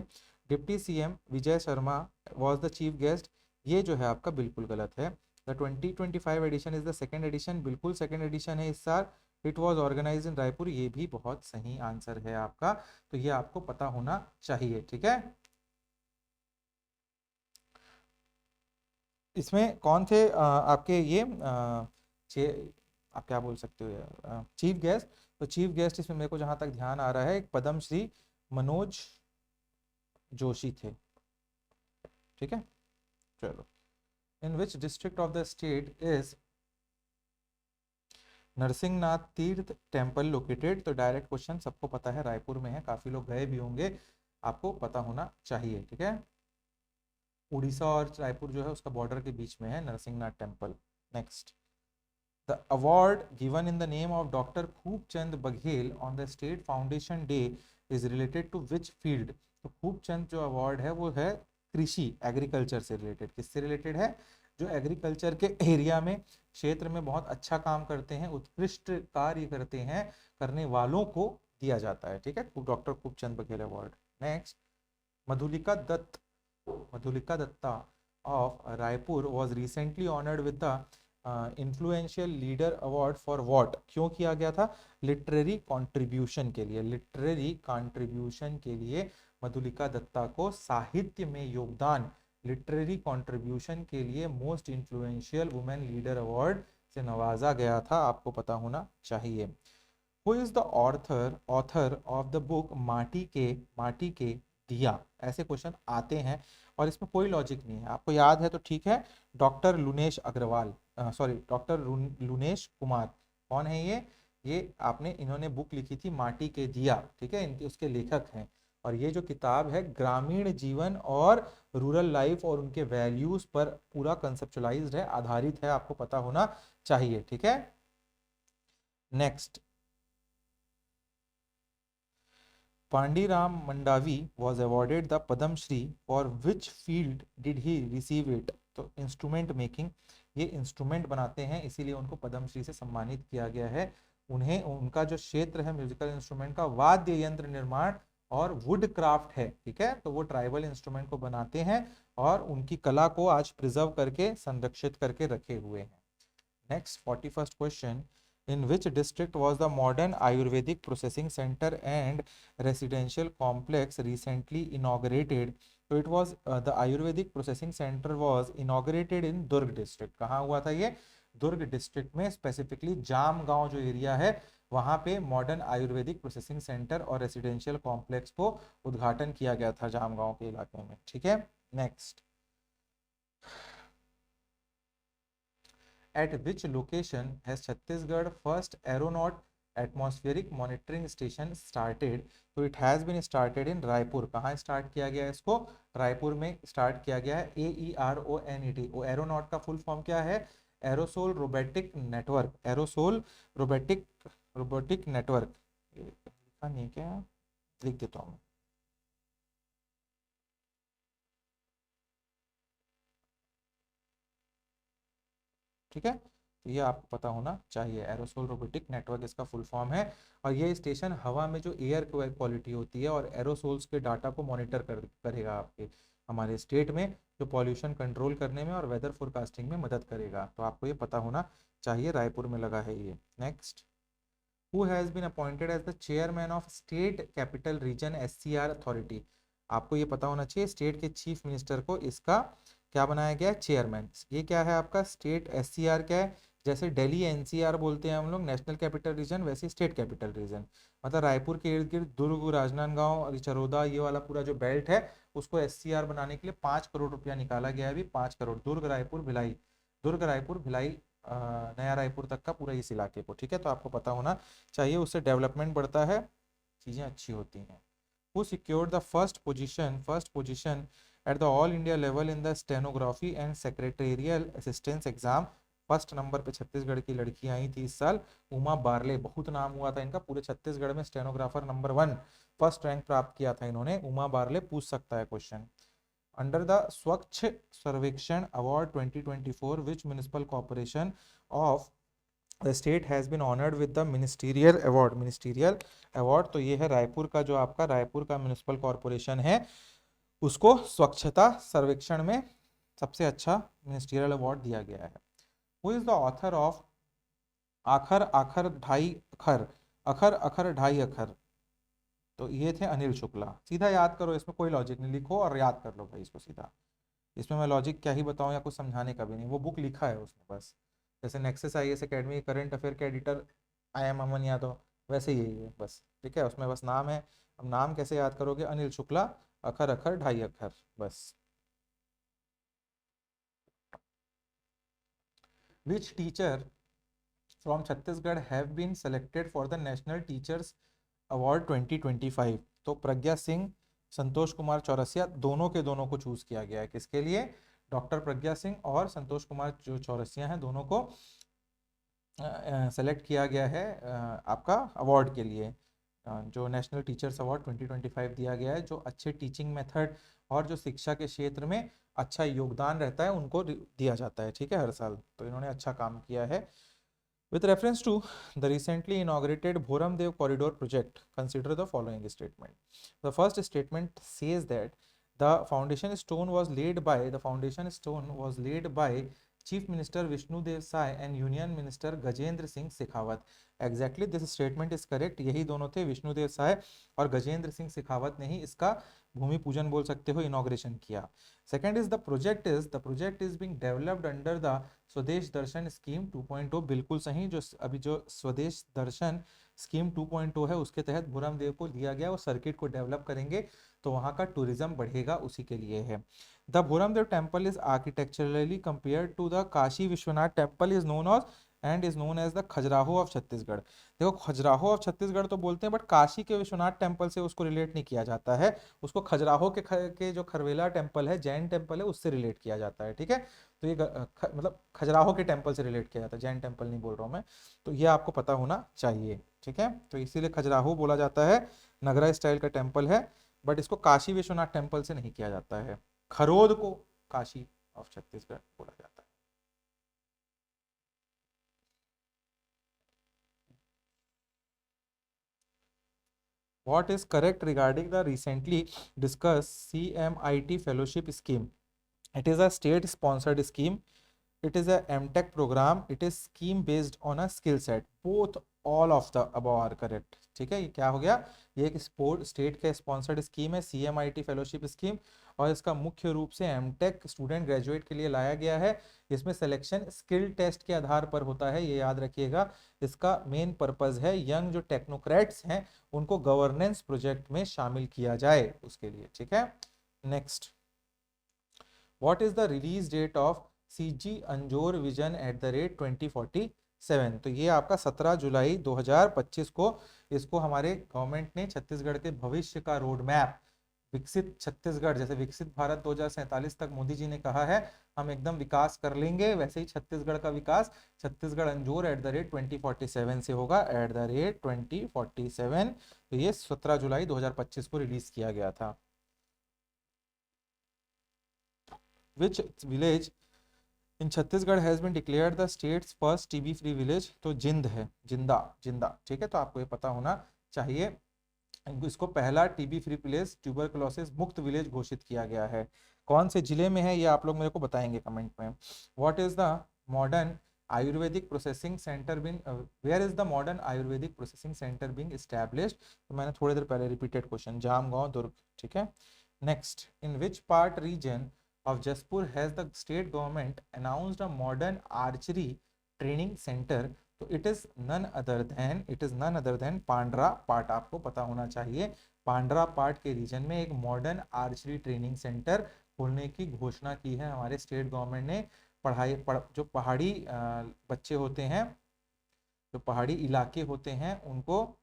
Deputy CM Vijay Sharma was the chief guest, ये जो है आपका बिल्कुल गलत है। The 2025 edition is the second edition, बिल्कुल सेकेंड एडिशन है इस साल। It was organise in Raipur, ये भी बहुत सही आंसर है आपका, तो ये आपको पता होना चाहिए, ठीक है। इसमें कौन थे आपके ये आप क्या बोल सकते हो, चीफ गेस्ट? तो चीफ गेस्ट इसमें मेरे को जहां तक ध्यान आ रहा है, एक पद्म श्री मनोज जोशी थे। ठीक है, चलो। In which district of the state is Narsinghnath Tirth temple located? तो डायरेक्ट क्वेश्चन सबको पता है, रायपुर में है, काफी लोग गए भी होंगे, आपको पता होना चाहिए। ठीक है, उड़ीसा और रायपुर जो है उसका बॉर्डर के बीच में है Narsinghnath temple. Next, the award given in the name of doctor Khubchand Baghel on the state foundation day is related to which field? तो खूबचंद जो अवार्ड है वो है कृषि, एग्रीकल्चर से रिलेटेड। किससे रिलेटेड है? जो एग्रीकल्चर के एरिया में, क्षेत्र में बहुत अच्छा काम करते हैं, उत्कृष्ट कार्य करते हैं, करने वालों को दिया जाता है। ठीक है, doctor Khubchand Baghel award. Next, Madhulika Dutt, Madhulika Dutta of Raipur was recently honored with the influential leader award for what? क्यों किया गया था? लिटरेरी कंट्रीब्यूशन के लिए। लिटरेरी कंट्रीब्यूशन के लिए मधुलिका दत्ता को साहित्य में योगदान, लिटरेरी कंट्रीब्यूशन के लिए most influential women leader award से नवाजा गया था, आपको पता होना चाहिए। Who is the author author of the book माटी के दिया? ऐसे क्वेश्चन आते हैं और इसमें कोई लॉजिक नहीं है। आपको याद है तो ठीक है, doctor Lunesh Agrawal, sorry doctor Lunesh Kumar. कौन है ये आपने, इन्होंने बुक लिखी थी माटी के दिया। ठीक है, इनके उसके लेखक हैं। और ये जो किताब है ग्रामीण जीवन और रूरल लाइफ और उनके वैल्यूज पर पूरा कंसेप्चुलाइज्ड है, आधारित है, आपको पता होना चाहिए। ठीक है, next, Pandiram Mandavi was awarded the Padam Shri for which field did he receive it? तो इंस्ट्रूमेंट मेकिंग, ये इंस्ट्रूमेंट बनाते हैं इसीलिए उनको पद्म श्री से सम्मानित किया गया है। उन्हें, उनका जो क्षेत्र है म्यूजिकल इंस्ट्रूमेंट का, वाद्य यंत्र निर्माण और वुड क्राफ्ट है। ठीक है, तो वो ट्राइबल इंस्ट्रूमेंट को बनाते हैं और उनकी कला को आज प्रिजर्व करके, संरक्षित करके रखे हुए हैं। Next, 41st question, in which district was the modern Ayurvedic processing center and residential complex recently inaugurated? So it was the Ayurvedic processing center was inaugurated in Durg district. कहाँ हुआ था ये? दुर्ग डिस्ट्रिक्ट में, स्पेसिफिकली जाम गांव जो area है वहां पे मॉडर्न आयुर्वेदिक प्रोसेसिंग सेंटर और रेसिडेंशियल कॉम्प्लेक्स को उद्घाटन किया गया था जाम गांव के इलाके में। ठीक है, next, at which location has Chhattisgarh first aeronaut atmospheric monitoring station started? तो it has been started in Raipur. कहाँ स्टार्ट किया गया है इसको? रायपुर में स्टार्ट किया गया है। AERONET, वो एरोनॉट का फुल फॉर्म क्या है? Aerosol robotic network, aerosol robotic network. लिखा नहीं क्या? लिख देता हूँ। ठीक है, तो ये आपको पता होना चाहिए, एरोसोल रोबोटिक नेटवर्क इसका फुल फॉर्म है। और ये स्टेशन हवा में जो एयर क्वालिटी होती है और एरोसोल्स के डाटा को मॉनिटर करेगा आपके हमारे स्टेट में, जो पॉल्यूशन कंट्रोल करने में और वेदर फोरकास्टिंग में मदद करेगा। तो आपको ये पता होना चाहिए, रायपुर में लगा है ये। Next, who has been appointed as the chairman of state capital region SCR authority? आपको ये पता होना चाहिए, स्टेट के चीफ मिनिस्टर को इसका क्या बनाया गया है? चेयरमैन। ये क्या है आपका स्टेट SCR क्या है? जैसे दिल्ली NCR बोलते हैं हम लोग, नेशनल कैपिटल रीजन, वैसे स्टेट कैपिटल रीजन। मतलब रायपुर के इर्द गिर्द दुर्ग, राजनांदगांव, चरोदा, ये वाला पूरा जो बेल्ट है उसको SCR बनाने के लिए 5 करोड़ रुपया निकाला गया है अभी। 5 करोड़, दुर्ग रायपुर भिलाई, दुर्ग रायपुर भिलाई, नया रायपुर तक का पूरा इस इलाके को। ठीक है, तो आपको पता होना चाहिए, उससे डेवलपमेंट बढ़ता है, चीज़ें अच्छी होती हैं। Who secured the first position at the all India level in the stenography and secretarial assistance exam? First number पे छत्तीसगढ़ की लड़की आई थी इस साल, उमा बारले। बहुत नाम हुआ था इनका पूरे छत्तीसगढ़ में, स्टेनोग्राफर नंबर 1 फर्स्ट रैंक प्राप्त किया था इन्होंने। उमा बारले, पूछ सकता है question. Under the Swachh Sarvekshan Award 2024, which municipal corporation of the state has been honored with the ministerial award? Ministerial award तो ये है रायपुर का, जो आपका रायपुर का म्यूनिसिपल कॉरपोरेशन है उसको स्वच्छता सर्वेक्षण में सबसे अच्छा मिनिस्ट्रियल अवार्ड दिया गया है। Who is the author of आखर आखर ढाई अखर, अखर अखर ढाई अखर? तो ये थे अनिल शुक्ला। सीधा याद करो, इसमें कोई लॉजिक नहीं, लिखो और याद कर लो भाई इसको सीधा। इसमें मैं लॉजिक क्या ही बताऊं या कुछ समझाने का भी नहीं, वो बुक लिखा है उसने बस। जैसे nexus IAS academy current affair के एडिटर IM अमन यादव, वैसे यही है बस, ठीक है, उसमें बस नाम है। अब नाम कैसे याद करोगे? अनिल शुक्ला, अखर अखर ढाई अखर, बस। Which teacher from Chhattisgarh have been selected for the national teachers award 2025? तो प्रज्ञा सिंह, संतोष कुमार चौरसिया, दोनों के दोनों को चूज किया गया है। किसके लिए? डॉक्टर प्रज्ञा सिंह और संतोष कुमार जो चौरसिया हैं, दोनों को सेलेक्ट किया गया है आपका अवार्ड के लिए। जो नेशनल टीचर्स अवार्ड 2025 दिया गया है, जो अच्छे टीचिंग मेथड और जो शिक्षा के क्षेत्र में अच्छा योगदान रहता है उनको दिया जाता है, ठीक है, हर साल। तो इन्होंने अच्छा काम किया है। With reference to the recently inaugurated Bhoramdev Corridor project, consider the following statement. The first statement says that the foundation stone was laid by Chief Minister Vishnu Dev Sai and Union Minister Gajendra Singh Shekhawat. Exactly, this statement is correct. यही दोनों थे, विष्णु देव साय और गजेंद्र सिंह शेखावत ने ही इसका भूमि पूजन बोल सकते हो, इनॉग्रेशन किया। Second is the project is being developed under the स्वदेश दर्शन स्कीम 2.0। बिल्कुल सही, जो अभी जो स्वदेश दर्शन स्कीम 2.0 है उसके तहत भूरम देव को लिया गया, वो सर्किट को डेवलप करेंगे तो वहाँ का टूरिज्म बढ़ेगा, उसी के लिए है। The Bhoram Dev temple is architecturally compare to the Kashi Vishwanath temple is known as the Khajuraho of Chhattisgarh. देखो, खजुराहो ऑफ छत्तीसगढ़ तो बोलते हैं, बट काशी के विश्वनाथ टेम्पल से उसको रिलेट नहीं किया जाता है। उसको खजुराहो के जो खरवेला टेम्पल है, जैन टेम्पल है, उससे रिलेट किया जाता है, ठीक है। तो ये मतलब खजुराहो के टेम्पल से रिलेट किया जाता है, जैन टेम्पल नहीं बोल रहा हूँ मैं। तो ये आपको पता होना चाहिए, ठीक है। तो इसीलिए खजुराहो बोला जाता है, नगरा स्टाइल का टेम्पल है, बट इसको काशी विश्वनाथ टेम्पल से नहीं किया जाता है। खरोद को काशी ऑफ छत्तीसगढ़ बोला जाता है। What is correct regarding the recently discussed CMIT fellowship scheme? It is a state sponsored scheme. It is a MTech program. It is scheme based on a skill set. Both all of the above are correct. ठीक है, ये क्या हो गया? ये एक state का sponsored scheme है, CMIT फेलोशिप स्कीम, और इसका मुख्य रूप से एमटेक स्टूडेंट ग्रेजुएट के लिए लाया गया है। इसमें सिलेक्शन स्किल टेस्ट के आधार पर होता है, ये याद रखिएगा। इसका मेन पर्पज है यंग जो टेक्नोक्रेट्स हैं उनको गवर्नेंस प्रोजेक्ट में शामिल किया जाए, उसके लिए, ठीक है। Next, what is the release date of CG Anjor vision @2047? तो ये आपका 17 जुलाई 2025 को, इसको हमारे गवर्नमेंट ने छत्तीसगढ़ के भविष्य का रोड मैप, विकसित छत्तीसगढ़, जैसे विकसित भारत 2047 तक मोदी जी ने कहा है हम एकदम विकास कर लेंगे, वैसे ही छत्तीसगढ़ का विकास छत्तीसगढ़ अंजोर @2047 से होगा, @2047। तो ये 17 जुलाई 2025 को रिलीज किया गया था। Which village in Chhattisgarh has been declared the state's first TB free village? तो जिंद है, जिंदा, ठीक है। तो आपको ये पता होना चाहिए, इसको पहला TB फ्री विलेज, ट्यूबरकुलोसिस मुक्त विलेज घोषित किया गया है। कौन से जिले में है ये आप लोग मेरे को बताएंगे कमेंट में। What is the modern ayurvedic processing centre being where is the modern ayurvedic processing centre being established? तो मैंने थोड़ी देर पहले रिपीटेड क्वेश्चन, जामगांव, दुर्ग, ठीक है। Next, in which part reason of Jaspur has the state government announced a modern archery training center? तो it is none other than Pandra पाट, आपको पता होना चाहिए। पांड्रा पाट के रीजन में एक मॉडर्न आर्चरी ट्रेनिंग सेंटर खोलने की घोषणा की है हमारे स्टेट गवर्नमेंट ने। जो पहाड़ी बच्चे होते हैं, जो पहाड़ी इलाके होते हैं, उनको,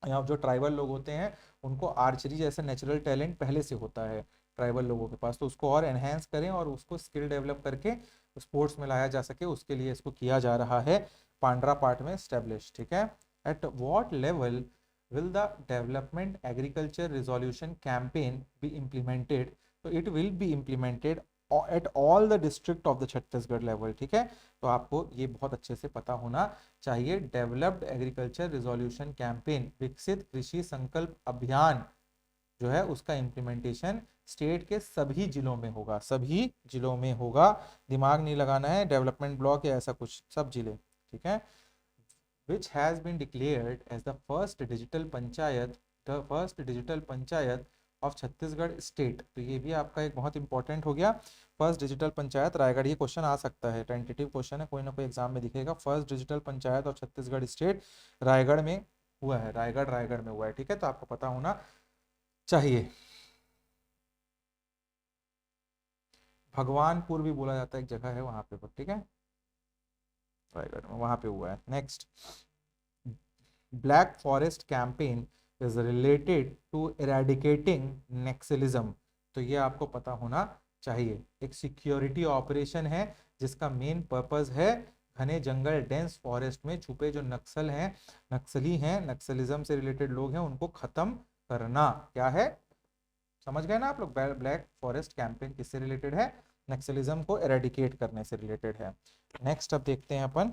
या जो ट्राइबल लोग होते हैं, उनको आर्चरी जैसा नेचुरल टैलेंट पहले से होता है ट्राइबल लोगों के पास, तो उसको और एनहेंस करें और उसको स्किल डेवलप करके स्पोर्ट्स में लाया जा सके, उसके लिए इसको किया जा रहा है पांड्रा पार्ट में स्टैब्लिश, ठीक है। At what level will the development agriculture resolution campaign be implemented? तो it will be implemented at all the district of the Chhattisgarh level, ठीक है। तो आपको ये बहुत अच्छे से पता होना चाहिए। डेवलप्ड एग्रीकल्चर रिजोल्यूशन कैंपेन, विकसित कृषि संकल्प अभियान जो है उसका इम्प्लीमेंटेशन स्टेट के सभी जिलों में होगा, सभी जिलों में होगा। दिमाग नहीं लगाना है, डेवलपमेंट ब्लॉक या ऐसा कुछ, सब जिले, ठीक है। Which has been declared as the first digital panchayat of Chhattisgarh state? तो ये भी आपका एक बहुत इंपॉर्टेंट हो गया। फर्स्ट डिजिटल पंचायत रायगढ़, ये क्वेश्चन आ सकता है, टेंटेटिव क्वेश्चन है, कोई ना कोई एग्जाम में दिखेगा। First digital panchayat of Chhattisgarh state Raigarh में हुआ है, रायगढ़ में हुआ है, ठीक है, तो आपको पता होना चाहिए। भगवानपुर भी बोला जाता है, एक जगह है वहां पे, ठीक है, रायगढ़ में वहां पे हुआ है। Next, black forest campaign is related to eradicating Naxalism. तो ये आपको पता होना चाहिए। एक सिक्योरिटी ऑपरेशन है जिसका मेन पर्पस है घने जंगल, डेंस फॉरेस्ट में छुपे जो नक्सल हैं, नक्सली हैं, नक्सलिज्म से रिलेटेड लोग हैं, उनको खत्म करना। क्या है, समझ गए ना आप लोग? ब्लैक फॉरेस्ट कैंपेन किससे रिलेटेड है? नक्सलिज्म को एरेडिकेट करने से रिलेटेड है। नेक्स्ट अब देखते हैं अपन,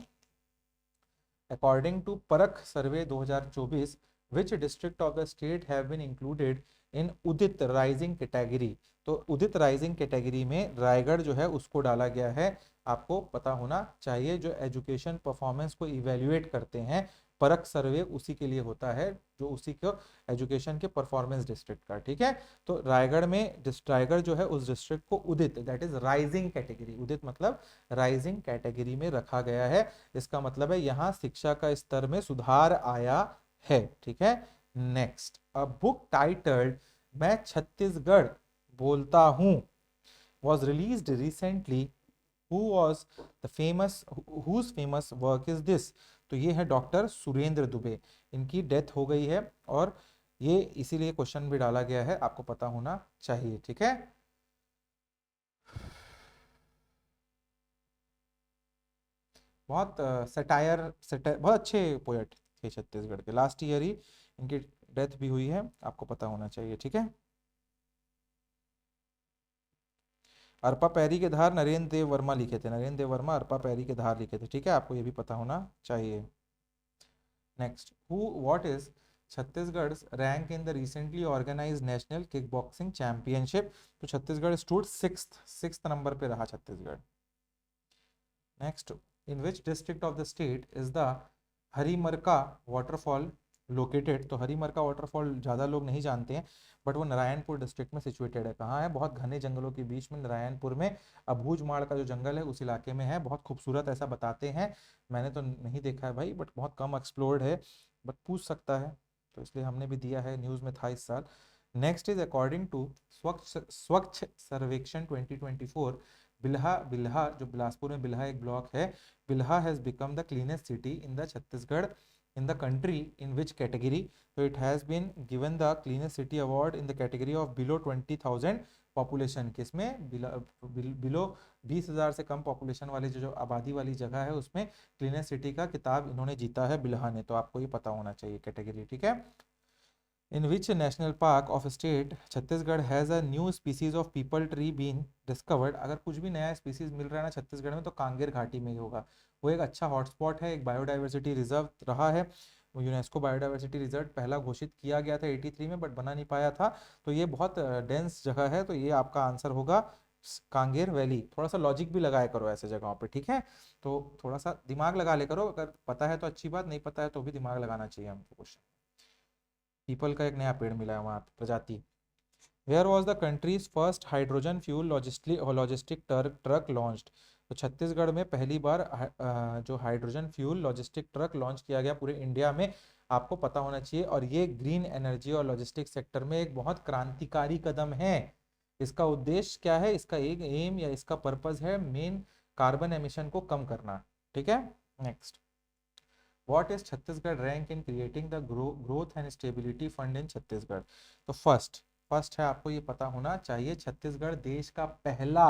according to Parakh survey 2024 which district of the state have been included in Udit rising category. तो उदित राइजिंग कैटेगरी में रायगढ़ जो है उसको डाला गया है। आपको पता होना चाहिए, जो एजुकेशन परफॉर्मेंस को इवेल्युएट करते हैं, परख सर्वे उसी के लिए होता है, जो उसी को एजुकेशन के परफॉर्मेंस डिस्ट्रिक्ट का, ठीक है। तो रायगढ़ में रायगढ़ जो है उस डिस्ट्रिक्ट को उदित, दैट इज राइजिंग कैटेगरी, उदित मतलब राइजिंग कैटेगरी में रखा गया है। इसका मतलब है यहाँ शिक्षा का स्तर में सुधार आया है, ठीक है। नेक्स्ट, अ बुक टाइटल्ड मैं छत्तीसगढ़ बोलता हूँ was released recently. Who was the famous, whose famous work is this? तो ये है डॉक्टर सुरेंद्र दुबे, इनकी डेथ हो गई है और ये इसीलिए क्वेश्चन भी डाला गया है, आपको पता होना चाहिए, ठीक है। बहुत सटायर बहुत अच्छे पोएट थे छत्तीसगढ़ के, लास्ट ईयर ही इनकी डेथ भी हुई है, आपको पता होना चाहिए, ठीक है। अरपा पैरी के धार नरेंद्र देव वर्मा लिखे थे, नरेंद्र देव वर्मा अरपा पैरी के धार लिखे थे, ठीक है, आपको ये भी पता होना चाहिए। Next, who what is Chhattisgarh rank in the recently organised national kick boxing championship. तो छत्तीसगढ़ स्टूड सिक्स्थ नंबर पे रहा Chhattisgarh. Next, in which district of the state is the Harimarka waterfall located. तो हरिमरका वाटरफॉल ज़्यादा लोग नहीं जानते हैं, बट वो नारायणपुर डिस्ट्रिक्ट में सिचुएटेड है। कहाँ है? बहुत घने जंगलों के बीच में, नारायणपुर में। अबूझमाड़ का जो जंगल है उस इलाके में है, बहुत खूबसूरत ऐसा बताते हैं। मैंने तो नहीं देखा है भाई, बट बहुत कम एक्सप्लोर्ड है, बट पूछ सकता है, तो इसलिए हमने भी दिया है, न्यूज़ में था इस साल। नेक्स्ट इज अकॉर्डिंग टू स्वच्छ सर्वेक्षण 2024, बिल्हा बिल्हा जो बिलासपुर में बिल्हा एक ब्लॉक है, Bilha has become the cleanest city in the Chhattisgarh in the country in which category? So it has been given the cleanest city award in the category of below 20,000 population। किसमें? Below 20,000 से कम population वाले जो आबादी वाली जगह है उसमें क्लीनेस्ट सिटी का किताब इन्होंने जीता है बिल्हा ने, तो आपको ये पता होना चाहिए कैटेगरी, ठीक है। In which national park of state Chhattisgarh has a new species of people tree been discovered? अगर कुछ भी नया स्पीसीज मिल रहा है ना छत्तीसगढ़ में तो कांगेर घाटी में ही होगा। वो एक अच्छा हॉटस्पॉट है, एक बायोडाइवर्सिटी रिजर्व रहा है। वो यूनेस्को बायोडाइवर्सिटी रिजर्व पहला घोषित किया गया था 83 में, बट बना नहीं पाया था। तो ये बहुत डेंस जगह है, तो ये आपका आंसर होगा कांगेर वैली। थोड़ा सा लॉजिक भी लगाया करो ऐसे जगहों पे, ठीक है, तो थोड़ा सा दिमाग लगा ले करो, अगर पता है तो अच्छी बात, नहीं पता है तो भी दिमाग लगाना चाहिए हमको। क्वेश्चन, पीपल का एक नया पेड़ मिला है वहाँ पे, प्रजाति। Where was the country's first hydrogen fuel logistic truck launched. तो छत्तीसगढ़ में पहली बार जो hydrogen fuel logistic truck launch किया गया पूरे इंडिया में, आपको पता होना चाहिए। और ये ग्रीन एनर्जी और लॉजिस्टिक सेक्टर में एक बहुत क्रांतिकारी कदम है। इसका उद्देश्य क्या है? इसका एक एम या इसका पर्पज है मेन कार्बन एमिशन को कम करना, ठीक है। Next, What is Chhattisgarh rank in creating the growth and stability fund in Chhattisgarh? तो फर्स्ट है, आपको ये पता होना चाहिए, छत्तीसगढ़ देश का पहला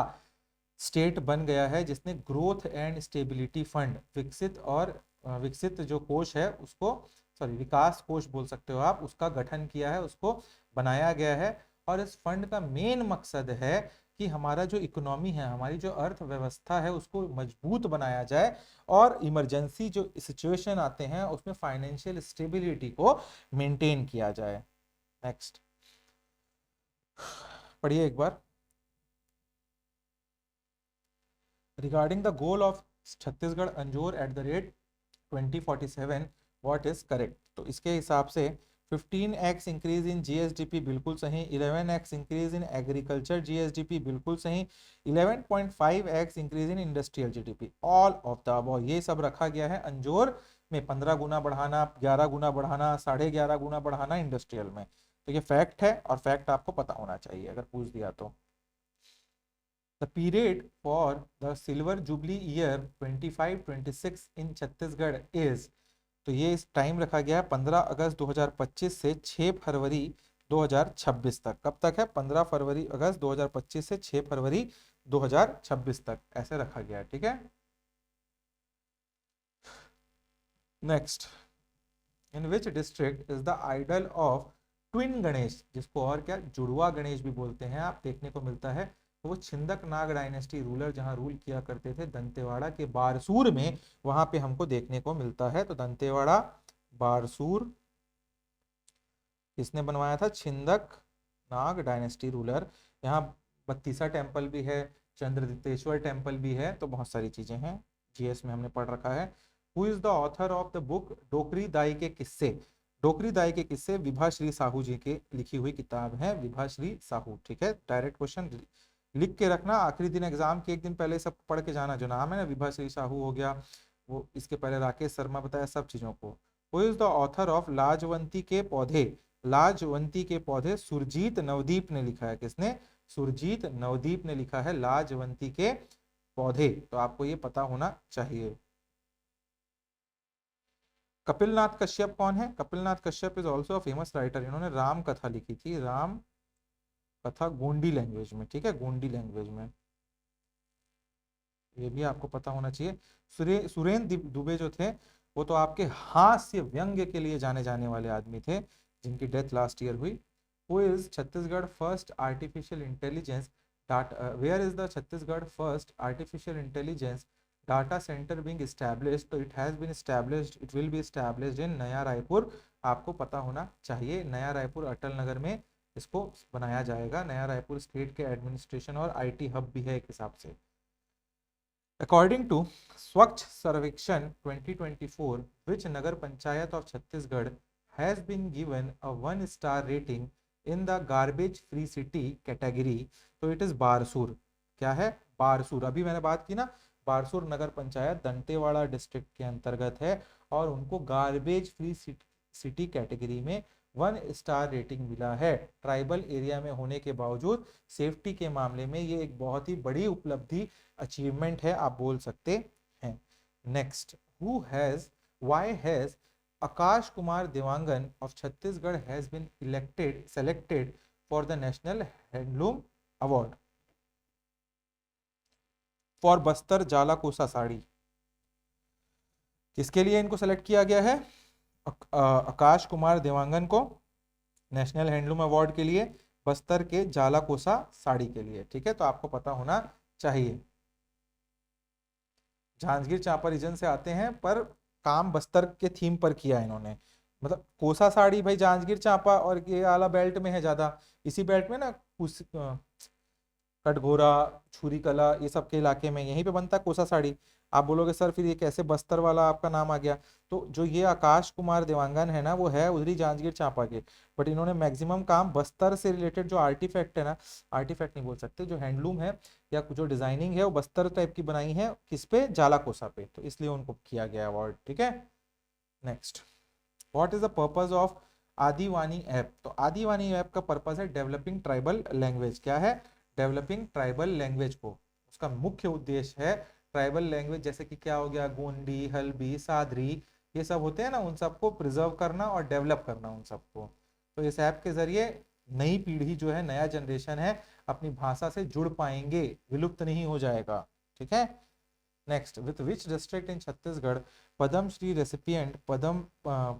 स्टेट बन गया है जिसने ग्रोथ एंड स्टेबिलिटी फंड, विकसित जो कोष है उसको, सॉरी विकास कोष बोल सकते हो आप, उसका गठन किया है, उसको बनाया गया है। और इस फंड का मेन मकसद है कि हमारा जो इकोनॉमी है, हमारी जो अर्थव्यवस्था है, उसको मजबूत बनाया जाए और इमरजेंसी जो सिचुएशन आते हैं उसमें फाइनेंशियल स्टेबिलिटी को मेंटेन किया जाए। नेक्स्ट, पढ़िए एक बार, regarding the goal of Chhattisgarh Anjor at the rate 2047 what is correct. तो इसके हिसाब से 15x इंक्रीज इन जीएसडीपी बिल्कुल सही, 11x increase in agriculture GSDP बिल्कुल सही, 11.5x increase in industrial GDP, all of the above, ये सब रखा गया है अंजोर में 15 गुना बढ़ाना, 11 गुना बढ़ाना, 11.5 गुना बढ़ाना इंडस्ट्रियल में। तो ये फैक्ट है और फैक्ट आपको पता होना चाहिए अगर पूछ दिया तो। The period for the silver jubilee year 25-26 in Chhattisgarh is, तो ये इस टाइम रखा गया है 15 अगस्त 2025 से 6 फरवरी 2026 तक। कब तक है? 15 फरवरी अगस्त 2025 से 6 फरवरी 2026 तक ऐसे रखा गया है, ठीक है। Next, in which district is the idol of twin Ganesh, जिसको और क्या जुड़वा गणेश भी बोलते हैं, आप देखने को मिलता है। तो वो छिंदक नाग डायनेस्टी रूलर जहां रूल किया करते थे दंतेवाड़ा के बारसूर में, वहां पे हमको देखने को मिलता है। तो दंतेवाड़ा बारसूर किसने बनवाया था? छिंदक नाग डायनेस्टी रूलर। यहाँ बत्तीसा टेम्पल भी है, चंद्रदितेश्वर टेम्पल भी है, तो बहुत सारी चीजें हैं, जीएस में हमने पढ़ रखा है। Who is the author of the book डोकरी दाई के किस्से? डोकरी दाई के किस्से विभाश्री साहू जी के लिखी हुई किताब है, विभाश्री साहू, ठीक है। डायरेक्ट क्वेश्चन लिख के रखना, आखिरी दिन एग्जाम के एक दिन पहले सब पढ़ के जाना। जो नाम है ना, विभाश्री साहू हो गया, वो इसके पहले राकेश शर्मा बताया सब चीजों को। Who is the author of Lajwanti के पौधे? लाजवंती के पौधे सुरजीत नवदीप ने लिखा है। किसने? सुरजीत नवदीप ने लिखा है लाजवंती के पौधे। तो आपको ये पता होना चाहिए। कपिलनाथ कश्यप कौन है? Kapilnath Kashyap is also a famous writer. इन्होंने राम कथा लिखी थी, राम कथा गोंडी लैंग्वेज में, ठीक है, गोंडी लैंग्वेज में। ये भी आपको पता होना चाहिए। सुरेंद्र दुबे जो थे वो तो आपके हास्य व्यंग्य के लिए जाने जाने वाले आदमी थे, जिनकी डेथ लास्ट ईयर हुई। Who is Chhattisgarh first artificial intelligence data, where is the Chhattisgarh first artificial intelligence data centre being established? तो it has been established, it will be established in Naya Raipur. आपको पता होना चाहिए, नया रायपुर अटल नगर में इसको बनाया जाएगा। नया रायपुर स्टेट के एडमिनिस्ट्रेशन और आईटी हब भी है एक हिसाब से। According to Swachh Sarvekshan 2024, which Nagar Panchayat of Chhattisgarh has been given a 1-star rating in the garbage free city category? तो it is बारसूर। क्या है? बारसूर। अभी मैंने बात की ना, बारसूर नगर पंचायत दंतेवाड़ा डिस्ट्रिक्ट के अंतर्गत है और उनको गार्बेज फ्री सिटी कैटेगरी में 1-स्टार रेटिंग मिला है। ट्राइबल एरिया में होने के बावजूद सेफ्टी के मामले में ये एक बहुत ही बड़ी उपलब्धि, अचीवमेंट है, आप बोल सकते हैं। Next, who has why has Akash Kumar Dewangan of Chhattisgarh has been selected for the national handloom award for Bastar Jala Kosa sari? किसके लिए इनको सेलेक्ट किया गया है? आकाश कुमार देवांगन को नेशनल हैंडलूम अवार्ड के लिए, बस्तर के जाला कोसा साड़ी के लिए, ठीक है। तो आपको पता होना चाहिए। जांजगीर चांपा रीजन से आते हैं पर काम बस्तर के थीम पर किया इन्होंने। मतलब कोसा साड़ी भाई जांजगीर चांपा और ये आला बेल्ट में है ज्यादा, इसी बेल्ट में ना उस कटघोरा, छुरी कला, ये सब के इलाके में यहीं पे बनता है कोसा साड़ी। आप बोलोगे सर फिर ये कैसे बस्तर वाला आपका नाम आ गया? तो जो ये आकाश कुमार देवांगन है ना, वो है उधरी जांजगीर चांपा के, बट इन्होंने मैक्सिमम काम बस्तर से रिलेटेड जो आर्टिफैक्ट है ना, आर्टिफैक्ट नहीं बोल सकते, जो हैंडलूम है या जो डिजाइनिंग है वो बस्तर टाइप की बनाई है। किस पे? जाला कोसा पे, तो इसलिए उनको किया गया अवार्ड, ठीक है। Next, what is the purpose of Adivani app? तो आदिवानी ऐप का पर्पज है डेवलपिंग ट्राइबल लैंग्वेज। क्या है? डेवलपिंग ट्राइबल लैंग्वेज को, उसका मुख्य उद्देश्य है ट्राइबल लैंग्वेज, जैसे कि क्या हो गया, गोंडी, हल्बी, सादरी, ये सब होते हैं ना, उन सबको प्रिजर्व करना और डेवलप करना उन सबको। तो इस ऐप के जरिए नई पीढ़ी जो है, नया जनरेशन है, अपनी भाषा से जुड़ पाएंगे, विलुप्त नहीं हो जाएगा, ठीक है। Next, with which district in Chhattisgarh Padma Shri recipient Padma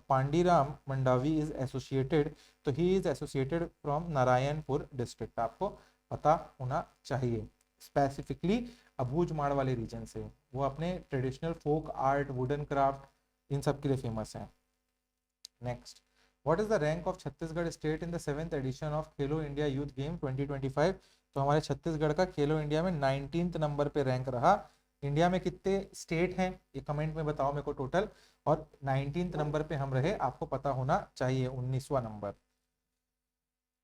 Pandiram Mandavi is associated? तो he is associated from Narayanpur district. आपको पता होना चाहिए, स्पेसिफिकली अबूझमाड़ वाले रीजन से। वो अपने traditional folk art, wooden craft, इन सब के लिए फेमस है। Next, what is the rank of Chhattisgarh state in the 7th edition of Khelo India youth game 2025? तो हमारे छत्तीसगढ़ का खेलो इंडिया में 19th नंबर पे रैंक रहा। इंडिया में कितने स्टेट हैं ये कमेंट में बताओ मेरे को टोटल, और 19th नंबर पे हम रहे, आपको पता होना चाहिए 19वां नंबर।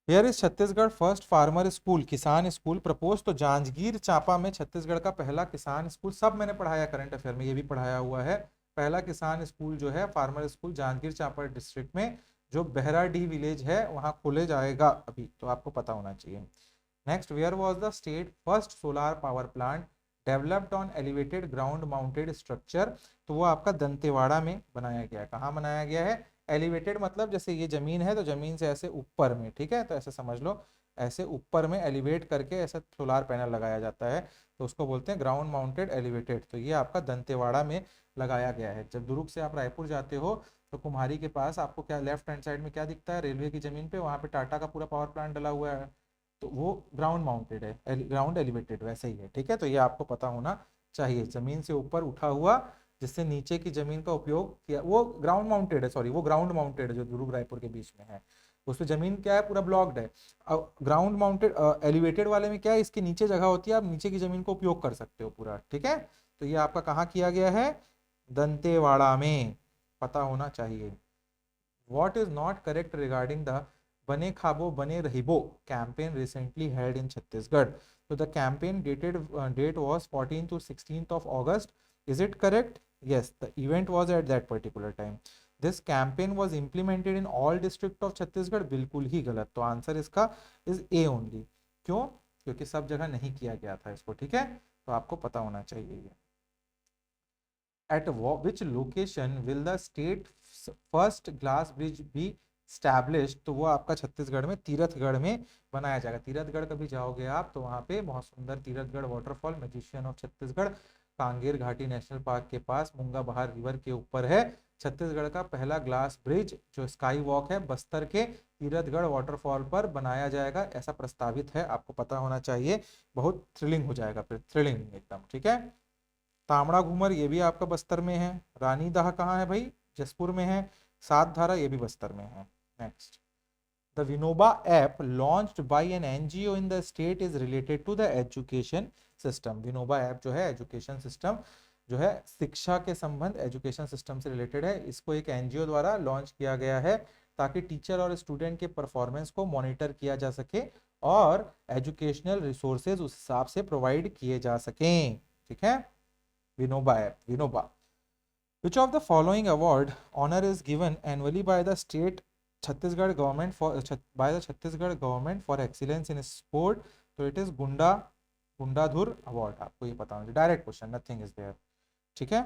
Where is Chhattisgarh first farmer school, किसान स्कूल प्रपोज? तो जांजगीर चांपा में छत्तीसगढ़ का पहला किसान स्कूल, सब मैंने पढ़ाया करंट अफेयर में, ये भी पढ़ाया हुआ है। पहला किसान स्कूल जो है, farmer school, Janjgir Champa district में जो बहराडीह विलेज है वहां खोले जाएगा अभी, तो आपको पता होना चाहिए। Next, where was the state first solar power plant developed on elevated ground mounted structure, तो वो आपका दंतेवाड़ा में बनाया गया है। कहाँ बनाया गया है? एलिवेटेड मतलब जैसे ये जमीन है तो जमीन से ऐसे ऊपर में, ठीक है, तो ऐसे समझ लो, ऐसे ऊपर में एलिवेट करके ऐसा सोलार पैनल लगाया जाता है, तो उसको बोलते हैं ग्राउंड माउंटेड एलिवेटेड। तो ये आपका दंतेवाड़ा में लगाया गया है। जब दुर्ग से आप रायपुर जाते हो तो कुम्हारी के पास आपको क्या लेफ्ट हैंड साइड में क्या दिखता है? रेलवे की जमीन पे, वहां पे टाटा का पूरा पावर प्लांट डला हुआ है, तो वो ग्राउंड माउंटेड है, ग्राउंड एलिवेटेड वैसे ही है, ठीक है। तो ये आपको पता होना चाहिए, जमीन से ऊपर उठा हुआ जिससे नीचे की जमीन का उपयोग किया, वो ग्राउंड माउंटेड है, सॉरी वो ग्राउंड माउंटेड है जो दुर्ग रायपुर के बीच में है, उसमें जमीन क्या है, पूरा ब्लॉक्ड है। ग्राउंड माउंटेड एलिवेटेड वाले में क्या है, इसके नीचे जगह होती है, आप नीचे की जमीन को उपयोग कर सकते हो पूरा, ठीक है। तो ये आपका कहाँ किया गया है? दंतेवाड़ा में, पता होना चाहिए। What is not correct regarding the Bane Khabo Bane Rahibo campaign recently held in Chhattisgarh? तो the campaign date was 14th to 16th of August. Is it correct? Yes, the event was at that particular time. This campaign was implemented in all district of Chhattisgarh. बिल्कुल ही गलत, तो answer इसका is A only. क्यों? क्योंकि सब जगह नहीं किया गया था इसको, ठीक है, तो आपको पता होना चाहिए ये। At which location will the state first glass bridge be established? तो वो आपका छत्तीसगढ़ में तीरथगढ़ में बनाया जाएगा। तीरथगढ़ कभी जाओगे आप तो वहाँ पे बहुत सुंदर Tirathgarh waterfall, magician of Chhattisgarh, Kanger घाटी नेशनल पार्क के पास मुंगा बहार रिवर के ऊपर है छत्तीसगढ़ का पहला ग्लास ब्रिज, जो स्काई वॉक है बस्तर के तीरथगढ़ वाटरफॉल पर बनाया जाएगा, ऐसा प्रस्तावित है, आपको पता होना चाहिए। बहुत थ्रिलिंग हो जाएगा, फिर थ्रिलिंग एकदम, ठीक है। तामड़ा घूमर ये भी आपका बस्तर में है। रानी दह कहाँ है भाई? जसपुर में है। सात धारा ये भी बस्तर में है। Next, the Vinoba app launched by an NGO in the state is related to the education system. Vinoba app जो है एजुकेशन सिस्टम, जो है शिक्षा के संबंध एजुकेशन सिस्टम से रिलेटेड है। इसको एक एनजीओ द्वारा लॉन्च किया गया है ताकि टीचर और स्टूडेंट के परफॉर्मेंस को मॉनिटर किया जा सके और एजुकेशनल रिसोर्सेज उस हिसाब से प्रोवाइड किए जा सकें, ठीक है। Vinoba app, Vinoba. Which of the following award honor is given annually by the state Chhattisgarh government by the Chhattisgarh government for excellence in sport? तो इट इज गुंडाधुर अवार्ड, आपको ये पता होना, direct question, nothing is there, ठीक है।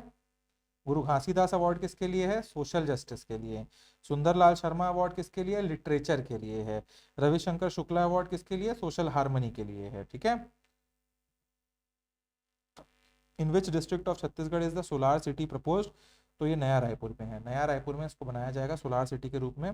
गुरु Ghasidas award किसके लिए है? सोशल जस्टिस के लिए। सुंदरलाल शर्मा अवार्ड किसके लिए? लिटरेचर के लिए है। रविशंकर शुक्ला अवार्ड किसके लिए? सोशल हार्मनी के लिए है, ठीक है। In which district of Chhattisgarh is the solar city proposed? तो ये नया रायपुर में है, नया रायपुर में इसको बनाया जाएगा सोलार सिटी के रूप में,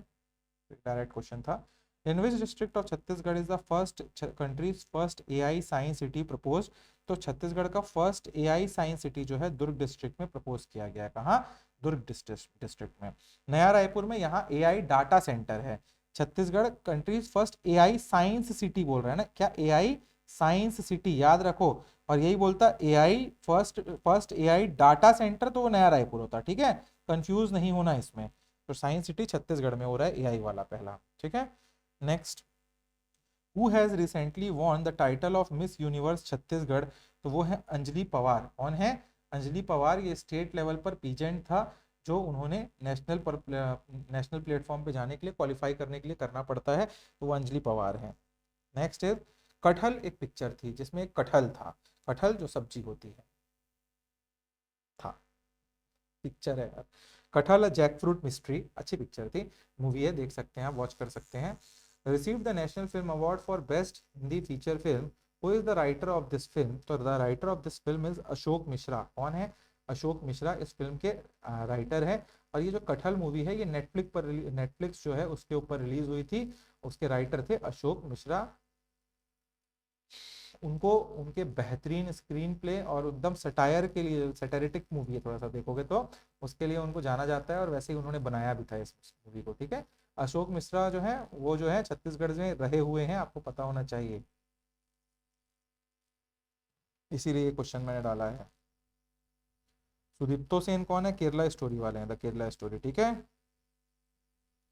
डायरेक्ट क्वेश्चन था। In which district of Chhattisgarh is the first country's first AI science city propose? तो छत्तीसगढ़ का फर्स्ट एआई साइंस सिटी जो है दुर्ग डिस्ट्रिक्ट में प्रपोज किया गया है। कहाँ? दुर्ग डिस्ट्रिक्ट में। नया रायपुर में यहाँ एआई डाटा सेंटर है। Chhattisgarh countries first AI science city बोल रहे हैं ना, क्या एआई साइंस सिटी, याद रखो। और यही बोलता AI first AI data centre, तो वो नया रायपुर होता, ठीक है, कंफ्यूज नहीं होना इसमें। तो साइंस सिटी छत्तीसगढ़ में हो रहा है एआई वाला पहला, ठीक है। Next, who has recently won the title of miss universe Chhattisgarh? तो वो है अंजलि पवार। कौन है? अंजलि पवार। ये स्टेट लेवल पर पीजेंट था जो उन्होंने नेशनल प्लेटफॉर्म पे जाने के लिए, क्वालिफाई करने के लिए करना पड़ता है, तो वो अंजलि पवार है। नेक्स्ट इज कटहल। एक पिक्चर थी जिसमें एक कटहल था, कटहल जो सब्जी होती है, था पिक्चर है यार, कटहल जैक फ्रूट मिस्ट्री, अच्छी पिक्चर थी, मूवी है, देख सकते हैं आप, वॉच कर सकते हैं। Received the national film award for best Hindi feature film. Who is the writer of this film? तो the writer of this film is Ashok Mishra. कौन है? अशोक मिश्रा इस फिल्म के राइटर है। और ये जो कटहल मूवी है ये नेटफ्लिक्स जो है उसके ऊपर रिलीज हुई थी, उसके राइटर थे अशोक मिश्रा। उनको उनके बेहतरीन स्क्रीन प्ले और एकदम सटायर के लिए, सटारिटिक मूवी है, थोड़ा सा देखोगे तो उसके लिए उनको जाना जाता है, और वैसे ही उन्होंने बनाया भी था इस मूवी को, ठीक है। अशोक मिश्रा जो है वो जो है छत्तीसगढ़ में रहे हुए हैं, आपको पता होना चाहिए, इसीलिए ये क्वेश्चन मैंने डाला है। सुदीप्तो सेन कौन है? केरला स्टोरी वाले हैं, द केरला स्टोरी, ठीक है।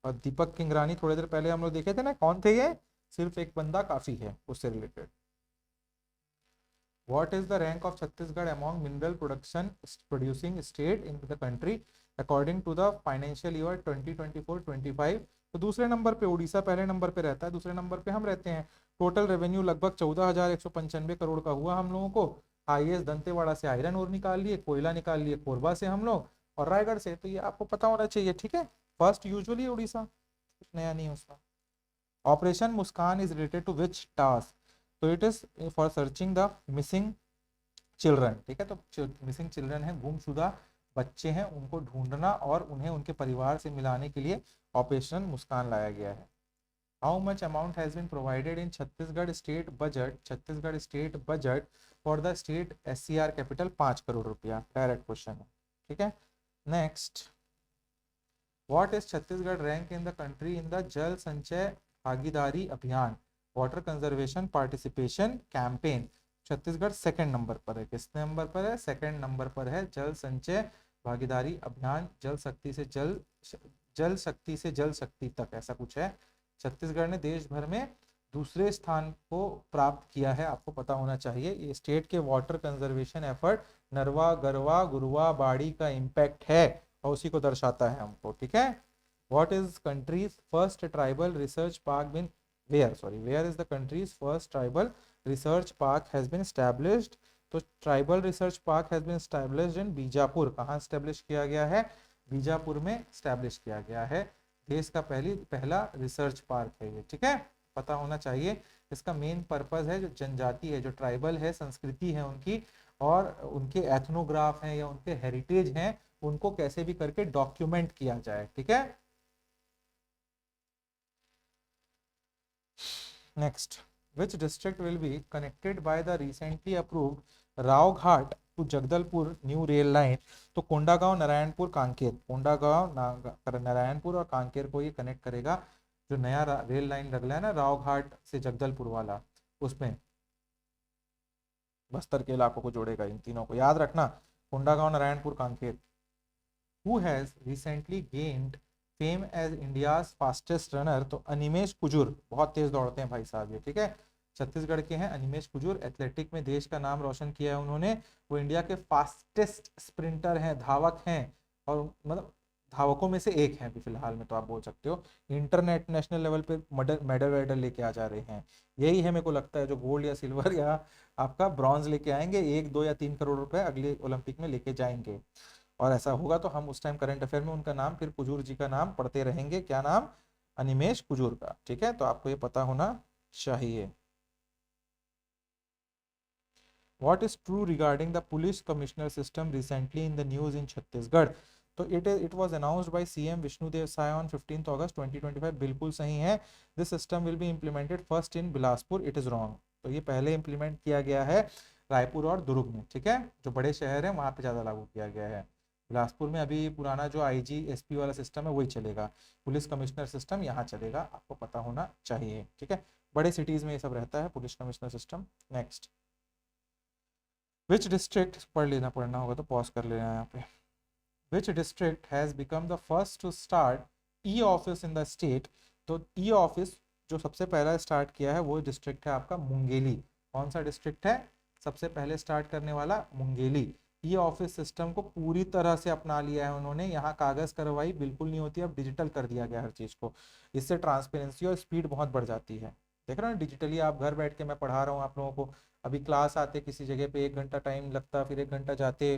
और दीपक किंगरानी थोड़ी देर पहले हम लोग देखे थे ना, कौन थे ये? सिर्फ एक बंदा काफी है, उससे related. What is the rank of Chhattisgarh among mineral production producing state in the country according to the financial year 2024-25? तो दूसरे नंबर पे उड़ीसा पहले नंबर पे रहता है, दूसरे नंबर पे हम रहते हैं। टोटल रेवेन्यू लगभग 14,195 करोड़ का हुआ हम लोगों को। हाईएस्ट दंतेवाड़ा से आयरन और निकाल लिए, कोयला निकाल लिए कोरबा से हम लोग, और रायगढ़ से। तो ये आपको पता होना चाहिए, ठीक है। फर्स्ट यूजुअली उड़ीसा, कुछ नया नहीं है उसमें। Operation Muskaan is related to which task? तो it is for searching the missing children, ठीक है। तो मिसिंग चिल्ड्रन है, गुमशुदा बच्चे हैं, उनको ढूंढना और उन्हें उनके परिवार से मिलाने के लिए ऑपरेशन मुस्कान लाया गया है। How much amount has been provided in Chhattisgarh state budget, Chhattisgarh state budget for the state SCR capital? 5 crore रुपया, डायरेक्ट क्वेश्चन है, ठीक है। Next, what is Chhattisgarh rank in the country in the Jal Sanchay Bhagidari Abhiyan water conservation participation campaign? Chhattisgarh second number पर है। किस number पर है? Second number पर है। जल संचय भागीदारी अभियान, जल शक्ति से जल शक्ति तक, ऐसा कुछ है। छत्तीसगढ़ ने देश भर में दूसरे स्थान को प्राप्त किया है, आपको पता होना चाहिए। ये स्टेट के वाटर कंजर्वेशन एफर्ट नरवा गरवा गुरुआ बाड़ी का इम्पैक्ट है और उसी को दर्शाता है हमको, ठीक है। What is country's first tribal research park been where is the country's first tribal research park has been established? तो tribal research park has been established in Bijapur. कहाँ एस्टैब्लिश किया गया है? बीजापुर में एस्टैब्लिश किया गया है। देश का पहला रिसर्च पार्क है ये, ठीक है, पता होना चाहिए। इसका मेन पर्पज है जो जनजाति है, जो ट्राइबल है, संस्कृति है उनकी, और उनके एथनोग्राफ हैं या उनके हेरिटेज हैं, उनको कैसे भी करके डॉक्यूमेंट किया जाए, ठीक है। Next, which district will be connected by the recently approved Raoghat to Jagdalpur new rail line? तो कोंडागांव, नारायणपुर, कांकेर, कोंडागांव, नारायणपुर और कांकेर को ये कनेक्ट करेगा। जो नया रेल लाइन लग रहा है ना रावघाट से जगदलपुर वाला, उसमें बस्तर के इलाकों को जोड़ेगा। इन तीनों को याद रखना, Kondagaon, Narayanpur, Kanker. Who has recently gained fame as India's fastest runner? तो अनिमेश कुजूर, बहुत तेज दौड़ते हैं भाई साहब ये, ठीक है, छत्तीसगढ़ के हैं अनिमेश कुजूर। एथलेटिक में देश का नाम रोशन किया है उन्होंने। वो इंडिया के फास्टेस्ट स्प्रिंटर हैं, धावक हैं, और मतलब धावकों में से एक हैं अभी फिलहाल में, तो आप बोल सकते हो। इंटरनेट नेशनल लेवल पे मेडल वेडल लेके आ जा रहे हैं। यही है मेरे को लगता है जो गोल्ड या सिल्वर या आपका ब्रॉन्ज लेके आएंगे, 1, 2 या 3 करोड़ रुपए अगले ओलंपिक में लेके जाएंगे। और ऐसा होगा तो हम उस टाइम करंट अफेयर में उनका नाम, फिर कुजूर जी का नाम पढ़ते रहेंगे। क्या नाम? अनिमेश कुजूर का, ठीक है। तो आपको ये पता होना चाहिए। What is true regarding the police commissioner system recently in the news in Chhattisgarh? तो it was announced by CM Vishnu Dev Sai on 15th August 2025। बिल्कुल सही है। This system will be implemented first in Bilaspur, it is wrong। तो ये पहले implement किया गया है रायपुर और दुर्ग में, ठीक है, जो बड़े शहर हैं वहां पे ज्यादा लागू किया गया है। बिलासपुर में अभी पुराना जो IG SP वाला सिस्टम है वही चलेगा। पुलिस कमिश्नर सिस्टम यहाँ चलेगा, आपको पता होना चाहिए, ठीक है। बड़े सिटीज में ये सब रहता है, police commissioner system. Next, which district पढ़ना होगा तो पॉज कर लेना यहाँ पे। Which district has become the first to start e office in the state? तो ई ऑफिस जो सबसे पहला स्टार्ट किया है वो डिस्ट्रिक्ट है आपका मुंगेली। कौन सा डिस्ट्रिक्ट है सबसे पहले स्टार्ट करने वाला? मुंगेली। ई ऑफिस सिस्टम को पूरी तरह से अपना लिया है उन्होंने। यहाँ कागज कार्रवाई बिल्कुल नहीं होती, अब डिजिटल कर दिया गया हर चीज को। इससे ट्रांसपेरेंसी और स्पीड बहुत बढ़ जाती है। देख रहे हो डिजिटली, आप घर बैठ के मैं पढ़ा रहा हूँ आप लोगों को, अभी क्लास आते किसी जगह पे 1 घंटा टाइम लगता, फिर 1 घंटा जाते,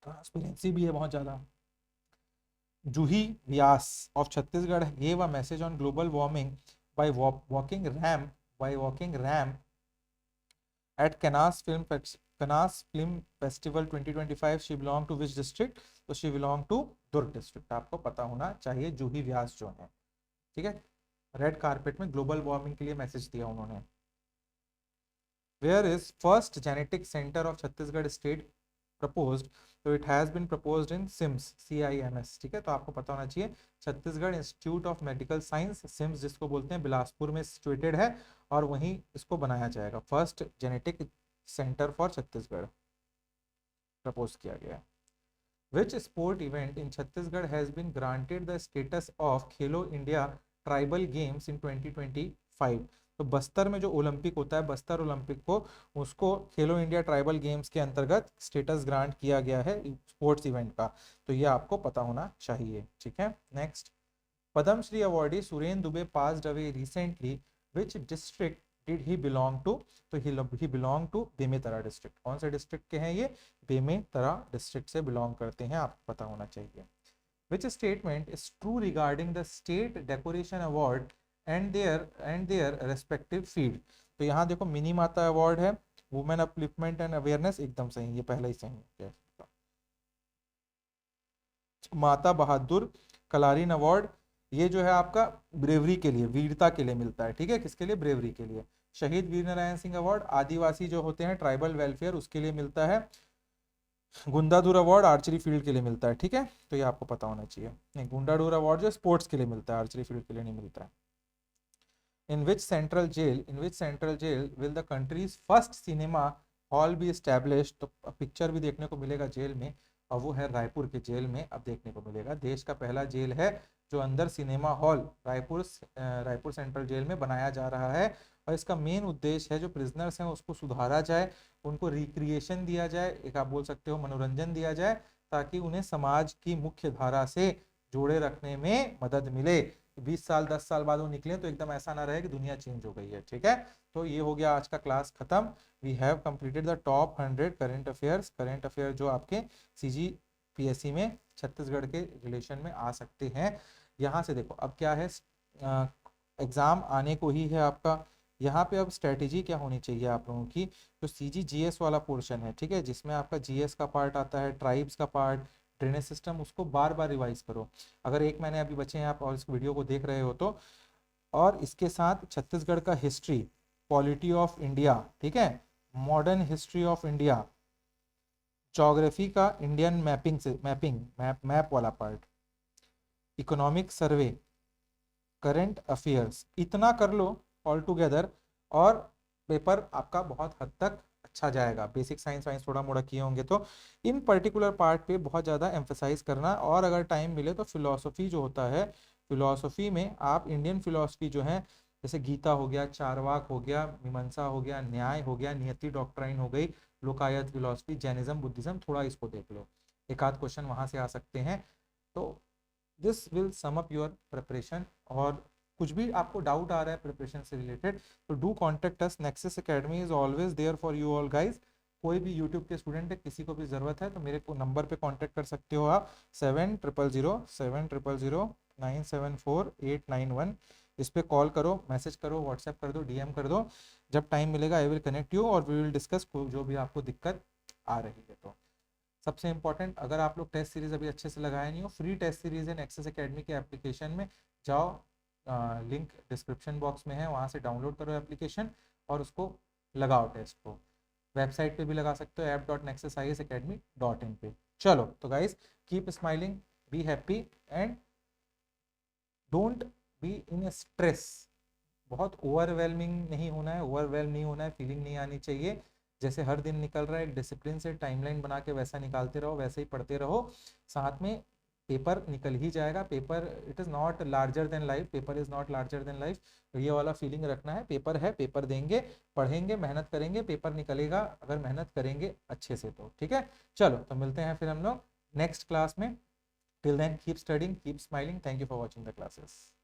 ट्रांसपेरेंसी भी है बहुत ज्यादा। Juhi Vyas of Chhattisgarh gave a message on global warming by walking ramp at Cannes Film Festival 2025. She belong to which district? तो she belong to Durg district, आपको पता होना चाहिए। जूही व्यास जो है, ठीक है, रेड कारपेट में ग्लोबल वार्मिंग के लिए मैसेज दिया उन्होंने। Where is first genetic center of Chhattisgarh state proposed? तो it has been proposed in CIMS, ठीक है, तो आपको पता होना चाहिए Chhattisgarh institute of medical science, CIMS जिसको बोलते हैं, बिलासपुर में सिचुएटेड है और वहीं इसको बनाया जाएगा। First genetic centre for Chhattisgarh propose किया गया। Which sport event in Chhattisgarh has been granted the status of Khelo India Tribal Games in 2025? तो बस्तर में जो ओलंपिक होता है, बस्तर ओलंपिक को, उसको खेलो इंडिया ट्राइबल गेम्स के अंतर्गत स्टेटस ग्रांट किया गया है स्पोर्ट्स इवेंट का। तो ये आपको पता होना चाहिए, ठीक है। Next, Padma Shri awardee Suren Dubey passed away recently, which district did he belong to? तो he belong to Bemetara district. कौन से डिस्ट्रिक्ट के हैं ये? बेमेतरा डिस्ट्रिक्ट से बिलोंग करते हैं, आपको पता होना चाहिए। Which statement is true regarding the state decoration award and their respective field? तो यहाँ देखो मिनी माता अवार्ड है, वुमेन अपलिफ्टमेंट एंड अवेयरनेस, एकदम सही, ये पहला ही सही है। माता बहादुर कलारीन अवार्ड, ये जो है आपका ब्रेवरी के लिए, वीरता के लिए मिलता है, ठीक है। किसके लिए? ब्रेवरी के लिए। शहीद वीर नारायण सिंह अवार्ड आदिवासी जो होते हैं, ट्राइबल वेलफेयर, उसके लिए मिलता है। गुंडाधुर अवार्ड आर्चरी फील्ड के लिए मिलता है, ठीक है। तो ये आपको पता होना चाहिए। नहीं, गुंडाधुर अवार्ड जो स्पोर्ट्स के लिए मिलता है, आर्चरी फील्ड के लिए नहीं मिलता है। In which central jail will the country's first cinema hall be established? तो पिक्चर भी देखने को मिलेगा जेल में, और वो है रायपुर के जेल में अब देखने को मिलेगा। देश का पहला जेल है जो अंदर cinema hall Raipur central jail में बनाया जा रहा है। और इसका मेन उद्देश्य है जो प्रिजनर्स हैं उसको सुधारा जाए, उनको रिक्रिएशन दिया जाए, एक आप बोल सकते हो मनोरंजन दिया जाए, ताकि उन्हें समाज की मुख्य धारा से जोड़े रखने में मदद मिले। 20 साल 10 साल बाद वो निकले तो एकदम ऐसा ना रहे कि दुनिया चेंज हो गई है, ठीक है। तो ये हो गया आज का क्लास खत्म। We have completed the top 100 current affair जो आपके सीजी पीएससी में छत्तीसगढ़ के रिलेशन में आ सकते हैं। यहाँ से देखो अब क्या है, एग्जाम आने को ही है आपका। यहाँ पे अब स्ट्रेटेजी क्या होनी चाहिए आप लोगों की, जो सीजी जीएस वाला पोर्शन है, ठीक है, जिसमें आपका जीएस का पार्ट आता है, ट्राइब्स का पार्ट, ड्रेनेज सिस्टम, उसको बार बार रिवाइज करो। अगर 1 महीने अभी बचे हैं आप और इस वीडियो को देख रहे हो तो, और इसके साथ छत्तीसगढ़ का हिस्ट्री, पॉलिटी ऑफ इंडिया, ठीक है, modern history of India, geography का इंडियन मैप वाला part, economic survey, current affairs, इतना कर लो ऑल टुगेदर, और पेपर आपका बहुत हद तक अच्छा जाएगा। बेसिक साइंस वाइंस थोड़ा मोड़ा किए होंगे तो इन पर्टिकुलर पार्ट पे बहुत ज़्यादा एम्फेसाइज करना। और अगर टाइम मिले तो फिलोसफी जो होता है, फिलोसफी में आप इंडियन फिलोसफी जो है, जैसे गीता हो गया, चारवाक हो गया, मीमांसा हो गया, न्याय हो गया, नियति डॉक्ट्राइन हो गई, लोकायत फिलोसफी, जैनिज्म, बुद्धिज्म, थोड़ा इसको देख लो, एक आध क्वेश्चन वहां से आ सकते हैं। तो this will sum up your preparation. और कुछ भी आपको डाउट आ रहा है प्रिपरेशन से रिलेटेड तो do contact us, Nexus academy is always there for you all guys. कोई भी यूट्यूब के स्टूडेंट है, किसी को भी जरूरत है तो मेरे को नंबर पे कांटेक्ट कर सकते हो आप, 700700974891। इस पे कॉल करो, मैसेज करो, व्हाट्सएप कर दो, डीएम कर दो। जब टाइम मिलेगा आई विल कनेक्ट यू और वी विल डिस्कस जो भी आपको दिक्कत आ रही है। तो सबसे इंपॉर्टेंट, अगर आप लोग टेस्ट सीरीज अभी अच्छे से लगाए नहीं हो, free test series in access academy के एप्लीकेशन में जाओ, लिंक डिस्क्रिप्शन बॉक्स में है, वहाँ से डाउनलोड करो एप्लीकेशन और उसको लगाओ टेस्ट को। वेबसाइट पे भी लगा सकते हो app.nexusisacademy.in पे। चलो तो guys, keep smiling, be happy and don't be in stress. बहुत ओवरवेलमिंग नहीं होना है, ओवरवेलम नहीं होना है, फीलिंग नहीं आनी चाहिए। जैसे हर दिन निकल रहा है, एक डिसिप्लिन से टाइमलाइन बना के वैसा निकालते रहो, वैसे ही पढ़ते रहो। साथ में पेपर निकल ही जाएगा। Paper it is not larger than life, paper is not larger than life. ये वाला फीलिंग रखना है, पेपर है, पेपर देंगे, पढ़ेंगे, मेहनत करेंगे, पेपर निकलेगा अगर मेहनत करेंगे अच्छे से तो, ठीक है। चलो तो मिलते हैं फिर हम लोग नेक्स्ट क्लास में। Till then keep studying, keep smiling, thank you for watching the classes.